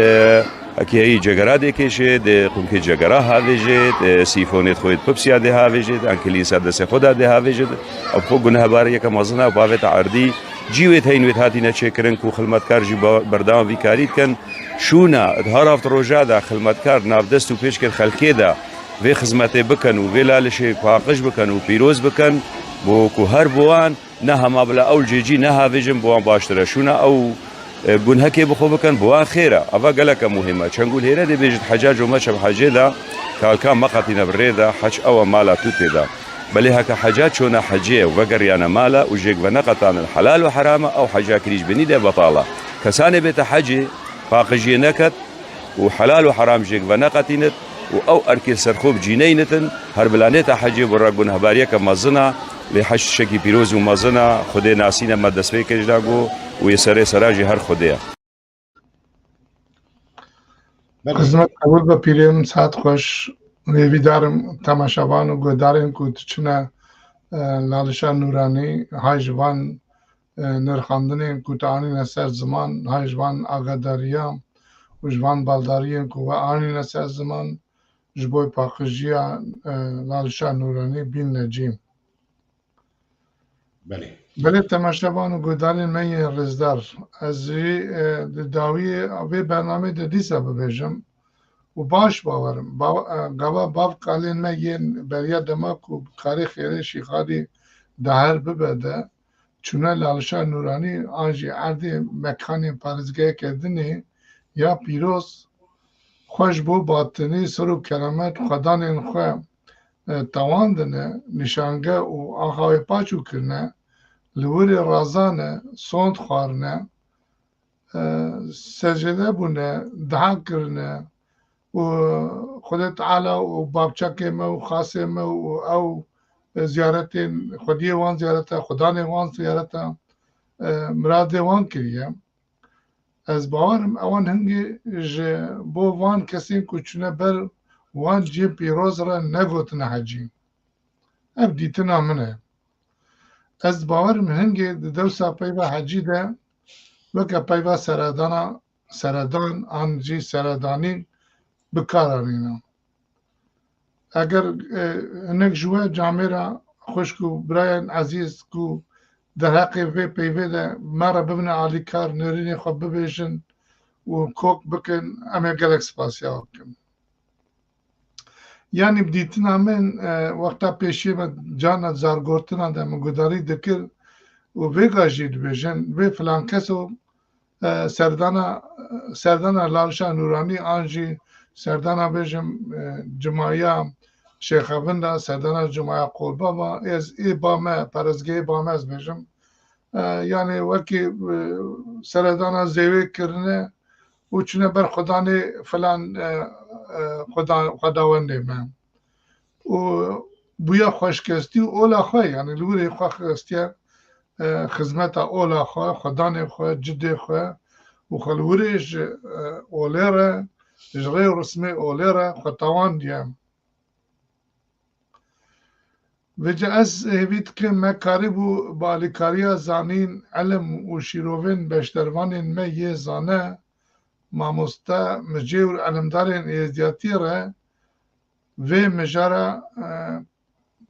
S9: اکی ای جگرا دیکشه ده قمکی جگرا هاویجد سیفونیت خوید پپسیا ده هاویجد انکلیسا دست خدا ده هاویجد اب خو گناه باره یکا مازنه باویت عردی جیویت هین ویت هاتی نچه کرن کو خلمتکار جی بردام وی کارید کن شونا هر هفت روژا دا خلمتکار ناف دستو پیش کن خلکی دا وی خزمت بکن و وی لالش پاقش بکن و پیروز بکن بو کو هر بوان نه هم بلا اول جی نه هاویجن بوان باشتره شونا او گونهەکێ بخۆ بکەن بوان خێرە ئەڤە گەلەکە مهمە چەنگول هێرە دەبێژت حەجاج و مەچە حەجێدا کاکان مەقەتینە بڕێدا حەج ئەوە مالا تو تێدا بەلێ هەکە حەجاج چۆنە حەجێ و بەگەڕیانە مالە و ژێک بە نەقەتانن حەلال و حرامە ئەو حەجا کریش بنی دێ بەتاڵە کەسانێ بێتە حەجێ پاقژیە نەکەت و حەلال و حرام ژێک بە نەقەتینت و ئەو ئەرکێ سەرخۆب جینەینتن هەر بلانێتە حەجێ بۆ ڕەگون هەباریەکە مەزنە لێ حەش شەکی پیرۆز و مەزنە خودێ ناسینە مەدەسپەی کەژداگۆ و یە سەرێ سەراژی هەر خودەیە
S1: خزمەت قبول بە پیرێم سات خۆش وێویدارم تەماشاوان و گۆدارێن و چنە لاڵشا نورانی های جوان نرخاندنên ku te anîne ser ziman hay ji van agadariya û ji van baldariyên ku we anîne ser ziman ji bo paqîjiya lalişa nûranî bîn necîm. Belê temaşevan û guhdarên me yên rêzdar ez jî di dawiyê vê bernamê de dîsa bibêjim û baş bawerim gava bav kalên me yên beriya dema ku karê xêrê şîxadî deher bibe de çûne lalişa nûranî an jî erdê mekanên parêzgehekê ya pîroz xweş bû batinî sir û keramet xwedanên xwe tawan dine nîşangeh û axavê paçû kirine li wirê razane sond xwarine secde bûne diha kirine û Xwedê Teala û bavçakê me û xasê me û ew ziyaretên xwediyê wan ziyareta xwedanê wan ziyareta miradê wan kiriye ez bawerim ewan hingê ji bo van kesên ku çûne ber wan cê pîroz re negotine hecî ev dîtina min e ez bawerim hingê di dewsa peyva hecî de weke peyva seredan an jî seredanî bikaranîne eger hinek ji we camêra xweşk û birayên ezîz ku derheqê vê peyvê de me re bibine alîkar nêrînê xwe bibêjin û kok bikin em ê gelek spasiya bikin. Yani dîtina min wexta pêşî me cana zargortina de min gudarî dikir û vêga jî dibêjin vê filan kes û serdana lalişa nûranî an jî serdana bêjim cumaya Şêxevinda serdana cumaya Qolbaba ez ê bame perezgehê bame ez bêjim yani wekî seredana zêwê kirine û çûne ber xwedanê filan xwedawendê me û bûya xweşkestî û ola xwe yani li wirê xwe xestiye xizmeta ola xwe xwedanê xwe cidê xwe û xwe li wirê ji olê re ji rê û rismê olê re xwe tawan diye vêce ez hêvî dikim me karîbû bi alîkariya zanîn elim û şîrovên beşdervanên me yê zane mamoste mijê û elimdarên êzdiyatî re vê mijara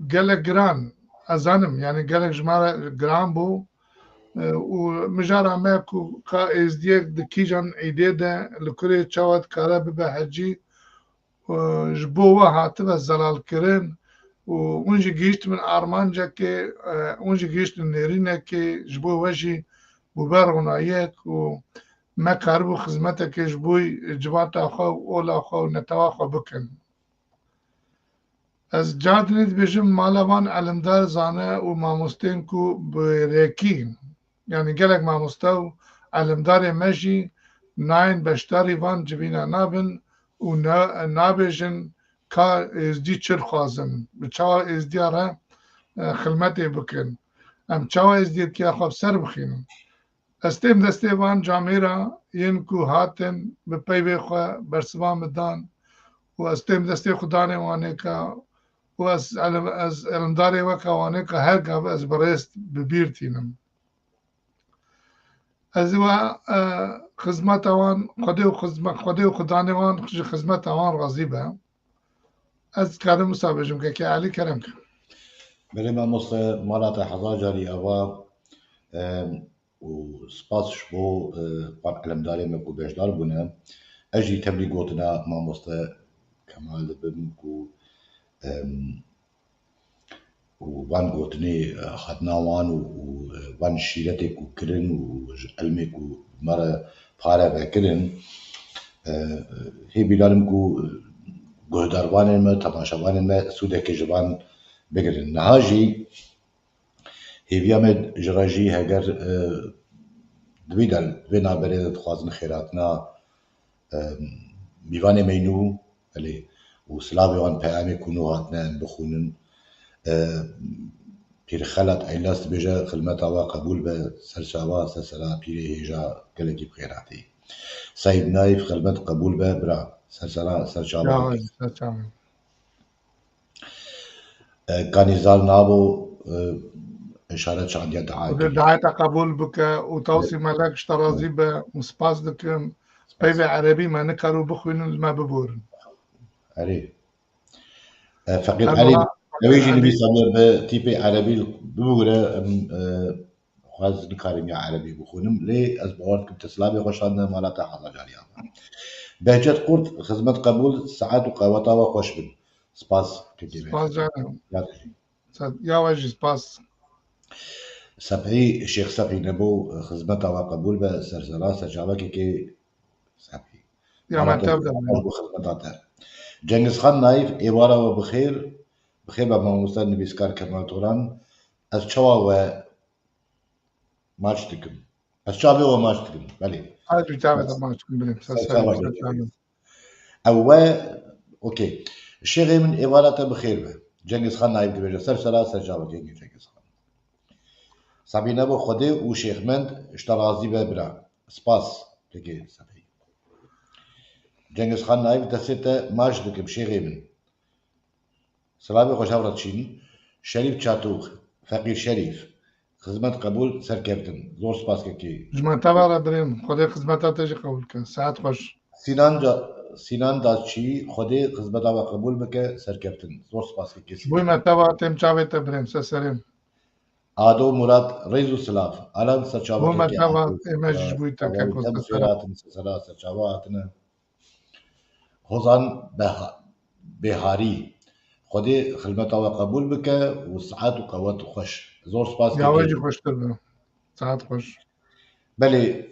S1: gelek giran ez zanim yani gelek ji me re giran bû û mijara me ku ka êzdiyek di kîjan êdê de li kurê çawa dikare bibe hecî ji bo we hatibe zelalkirin û hûn jî gihîştin armancekê hûn jî gihîştin nêrînekê ji bo we jî bûbe ronayek û me karibû xizmetekê ji bo civata xwe û ola xwe û netewa xwe bikin. Ez cadinê dibêjim mala van elimdar zane û mamosteyên ku bi rêkî yani gelek mamoste û elimdarê me jî nayên beşdarî van civîne nabin û nabêjin ka êzdî çi dixwazin bi çawa êzdiya re xilmetê bikin em çawa êzdiyetiya xwe bi ser bixînin ez têm destê van camêra yên ku hatin bi peyvê xwe bersivan bidan û ez têm destê xudanê wanê ka û ez elimdarê weka wanê ka her gav ez bi rêst bibîr tînim ez ê we xizmeta wan xwedê û xudanê wan ji xizmeta wan razî be ez dikarim wisa bêjim kekê elî kerem ke
S2: Belê mamoste mala te heza carî ava û spas ji bo van elimdarê me ku beşdar bûne ez jî temlî gotina mamoste Kemal dibim ku وان گوتنی خدناوان و وان شیرتێک و کرن و ئەلمێک و مەرە پارە بەکردن هی بیلارم و گۆداروانێن مە تەماشەوانێن مە سوودێکی ژبان بگرن نەهاژی هێویا مە ژڕەژی هەگەر دوێ نابەرێ دەخوازن خێراتنا میوانێ مەینوو ئەلێ و سلاوی وان پەیامێک و نۆ هاتنە بخونن پیرخەلات ئەیلاست بێژە خلمەتاوا قبول بە سەرچاوا سەسەرا پیرێ هێژا گەلێکی بخێراتی سعید نایف خلمەت قبول بە برا سەرسەرا سەرچاوا کانیزار نابۆ إشارة شعندية
S1: دعاية قبول بك وتوصي ملاك اشترازي بمسباس دكم بيبع عربي ما نكروا بخوين ما ببورن
S2: علي فقير علي لو يجي نبي صبر بتيبي عربي ببورة خاز نكارم يا عربي بخونم ليه أسبوعات كنت سلابي خوشان مالاتا حظا جاريا بهجت قرد خدمة قبول ساعات وقواتها وخوش بن سباس كتير
S1: سباس جانا يا وجه سباس
S2: سبعي الشيخ سبعي نبو خدمتها وقبول بسرسرا سجابك كي سبعي
S1: يا ما تبدأ
S2: خدمتها جنگis خان نايف إبارة وبخير بخير بابا موسى نبي سكار كمال توران از چوا و ماچ دکم از چاوه و ماچ دکم بله
S1: از چاوه ماچ دکم بله
S2: او اوكي الشيخ من إبارة بخير به جنگis خان نايف دبيجه سرسرا سجابك كي جنگis خان سبعي نبو خده و شيخ مند اشترازي ببرا سپاس تكي سبعي جنگis خان نايف دسته ماچ دکم شيخ من سلامي خوش هورا تشيني شريف چاتوخ فقير شريف خدمت قبول سر كابتن زور سپاس كي
S1: جمع تبارا بريم خده خدمتا تجي قبول كن ساعت خوش
S2: سینان دادچی خودی خدمتا و قبول بکه سر كابتن زور سپاس كي
S1: بوي ما تبا تم چاوه تبريم سسرم
S2: آدو مراد ريزو سلاف الان سرچاوا
S1: بوي ما تبا امجش بوي تكا كو
S2: سرسرا سرچاوا اتنا خوزان بهاری خودی خدمتا و قبول بکه و ساعت و قوت خوش زور سپاس
S1: يا وجه خوش تبريم ساعت خوش
S2: بله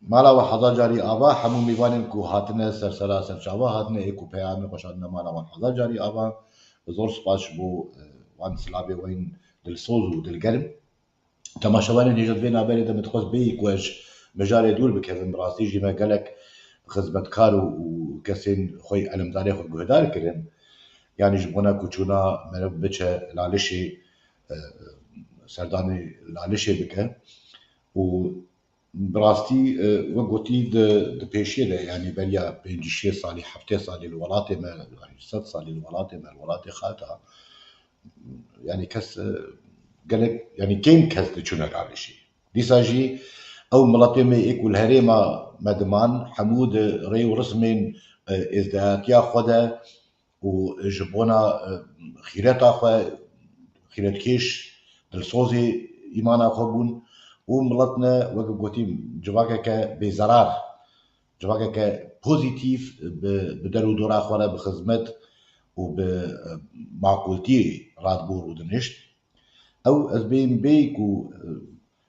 S2: مالا و حضا جاری آوا همو میوانن کو هاتنه سرسرا سرچاوا هاتنه ایکو پیام خوشان مالا و حضا جاری آوا زور سپاس بو وان سلابي وين دلسوز و دلگرم تماشاوان نجد بين عبالي دم تخص بي كواج مجال دول بكذن براسي جي ما قالك خدمتكار وكسين خوي علمداري خوي جهدار كرن يعني جبونا كوچونا مرب بچه لالشي سرداني لالشي بك و براستي وقوتي د پیشي ده يعني بليا 5 صالي 7 صالي الولاتي ما يعني 6 صالي الولاتي ما الولاتي خاتها يعني كس قالك يعني كين كس تشونا لالشي دي ساجي او ملاتي ما يكل هريما مدمان حمود ري ورسمين ازدهات يا خدا وجبونا خيرات اخو خيرات كيش دلسوزي ايمان اخو بون وملتنا وقوتي جواكا بزرار جواكا بوزيتيف بدرو دورا اخونا بخدمت وبمعقولتي راتبور ودنشت او ازبين بيكو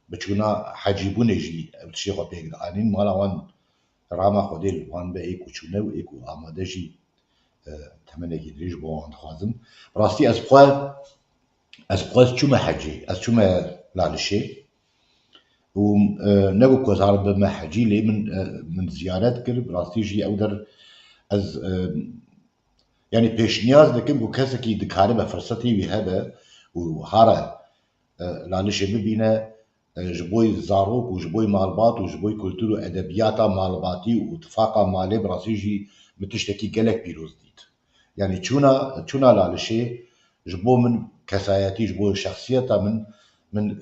S2: بچونا حجيبون يجي بتشيخو بيك دانين مالا وان راما خوديل وان بايكو چونه و ايكو آماده جي تمنى يدريج بوان خوازم راستي از چوما حجي از چوما لالشي و نبو كوزار بما حجي لي من زيارات كر براستي جي اودر از يعني پیش نیاز دکم کو کسی کی دکاره به فرصتی وی هبه و هاره لالش ببینه جبوی زاروک و جبوی مالبات و جبوی کلتور و ادبیات مالباتی و اتفاق مالی براسیجی متشتکی گلک پیروز دید يعني چونا لالشي جبو من كساياتي جبو شخصيتا من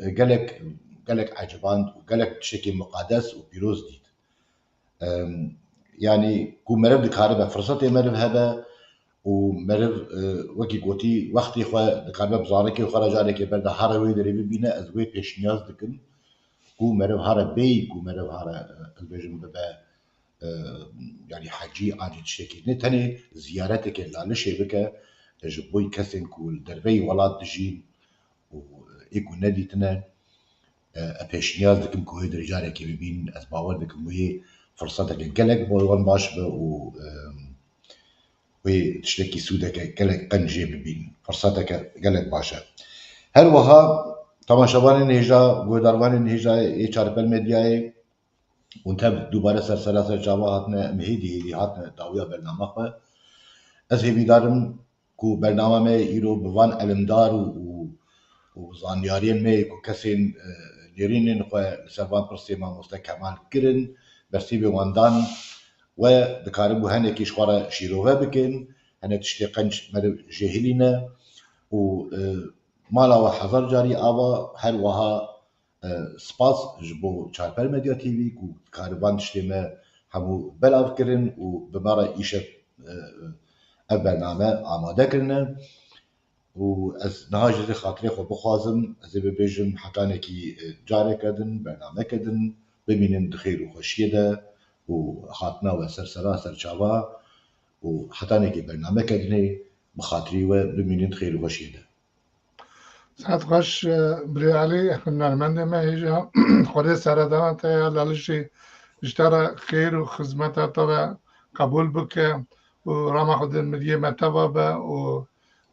S2: قالك عجبان وقالك شكل مقادس وبيروز ديد يعني كو مرب دكاربه فرصتي مرب هذا ومرب وكي قوتي وقتي خو دكاربه بزاركي وخرجاركي برد هاروي دري ببينا ازوي پیش نیاز دكن كو مرب هارا بي كو مرب هارا البجم ببا يعني حجي عادي شكل نتني زيارتك لالشي بك جبوي كسن كول دربي ولاد دجين و ایکو ندیتنه پیشنیاز دکم که هی درجاره که ببین از باور دکم وی فرصت که گلک بایوان باش به و وی تشتکی سوده که گلک قنجه ببین فرصت که گلک باشه هر وها تماشاوان نهجا گوداروان نهجا ای چارپل مدیای ونتب دوباره سر جاوا هاتنه مهیدی هاتنه داویا برنامه خواه از هیوی دارم که برنامه می ایرو بوان علمدار و زانیارین می که کسین لیرینین خواه لسروان پرسی ما مستکمال کرن برسی بواندان و دکارم بو هنه کش خواه شیروه بکن هنه تشتی قنج مرو جهلینه و مالا و حضر جاری آوا هر وها سپاس جبو چارپل مدیا تیوی که کاروان تشتی ما همو بلاو کرن و بمارا ایشه برنامه آماده کرنه و از نهاجت خاطری خود بخوازم از ببیجم حتانه کی جاره کردن برنامه کردن ببینن دخیر و خوشیه ده و خاطنا و سر چاوا و حتانه کی برنامه کردنه بخاطری و ببینن دخیر و خوشیه ده
S1: سعد خوش بری علی هنرمند ما هیجا خود سردان تا لالشی اشترا خیر و خدمت تا قبول بکه و رام خود مدیه متوابه و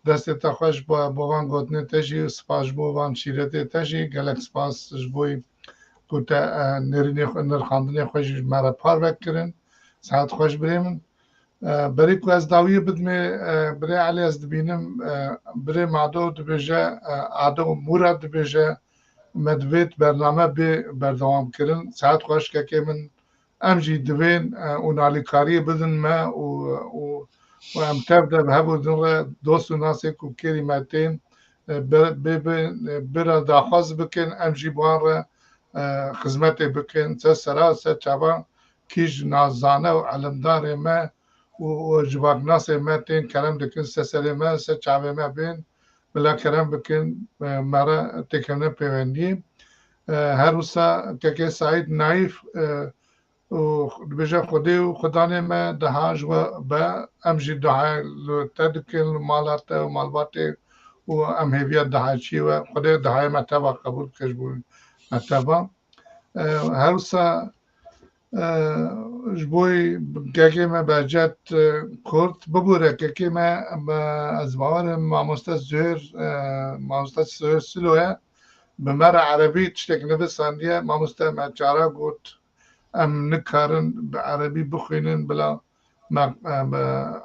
S1: دست تا خوش با بوان گوتنه تشی سپاس بوان شیرت تشی گلک سپاس جبوی گوتا نرخاندنی خوش مرا پار بکرن ساعت خوش بریم بری کو از داویه بدمه بری علی از دبینم بری معدو دبیجه عدو مورد دبیجه مدویت برنامه به بردوام کرن ساعت خوش که من امجی دوین و نالیکاری بدن ما و امتب ده به هبو دنره دوست و ناسی که کلمتین برا داخواز بکن امجی بوان را خدمت بکن سرا چابا کیج نازانه و علمدار ما و جواب ناسی ما تین کرم دکن سری ما چابه ما بین بلا کرم بکن مرا تکنه پیوندی هر روزا که سعید نایف و بجا خودی و خدانه ما دهاج و با امجی دهای تدکل مالات و مالبات و ام هیویت دهاچی و خودی دهای متابا قبول کشبول متابا هر روزا جبوی که ما بجت کرد ببوره که ما از باور ماموستا زهر سلوه بمر عربی تشتک نویسندیه ماموستا مچارا گوت ام نکارن به عربی بخوینن بلا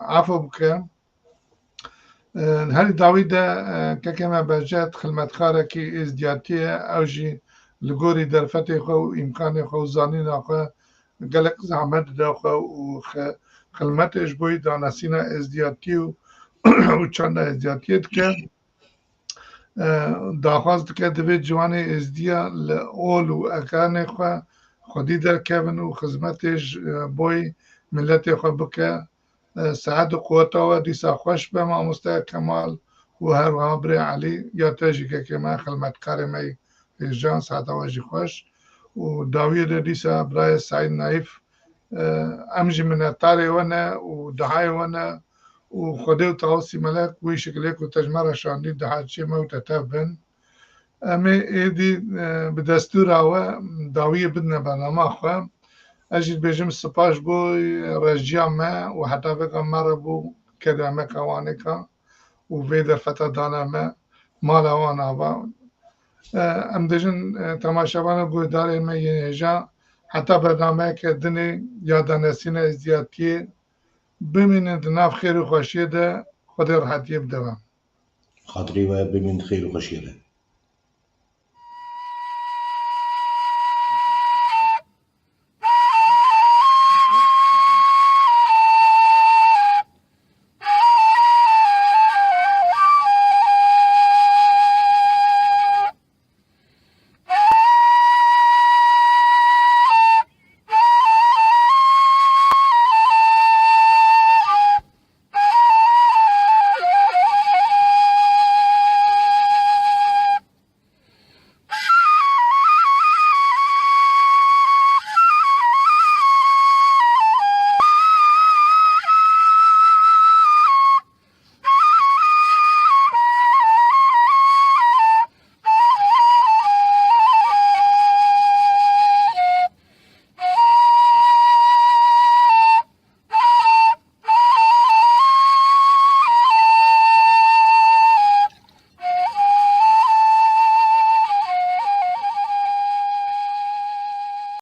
S1: عفو بکن هر داویده که ما بجت خدمتکاره که ازدیاتیه اوجی لگوری درفتی خو امکان خو زانین خو گلک زحمت ده خو و خدمتش بوی دانسینا ازدیاتی و چند ازدیاتیت که داخواست که دوی جوان ازدیا لأول و اکان خو خودی در کبن و خدمتش بوی ملت خو بکه سعد و قوتا و دیسا خوش به ما مستکمال و هر غابر علی یا تاجی که ما خدمتکار می جان سعد واجی خوش و داوید دیسا برای سعید نایف امجی منتاری ونه و دهای ونه و خودی و تاوسی ملک وی شکلی که تجمع شاندی دهای چی ما و تتبن امی ایدی به دستور آوه داوی بدن برنامه خواه اجید بیجم سپاش بوی رجیا ما و حتی بگم مرا بو کدامه کوانه که و وی در فتا دانه ما مال آوان آوه ام دجن تماشاوان گویدار ما یه جا حتی برنامه که دنی یادانسین ازدیاتی بمینند ناف خیر و خوشیه ده خود راحتی بدوام
S2: خاطری و ببین خیر و خوشیه ده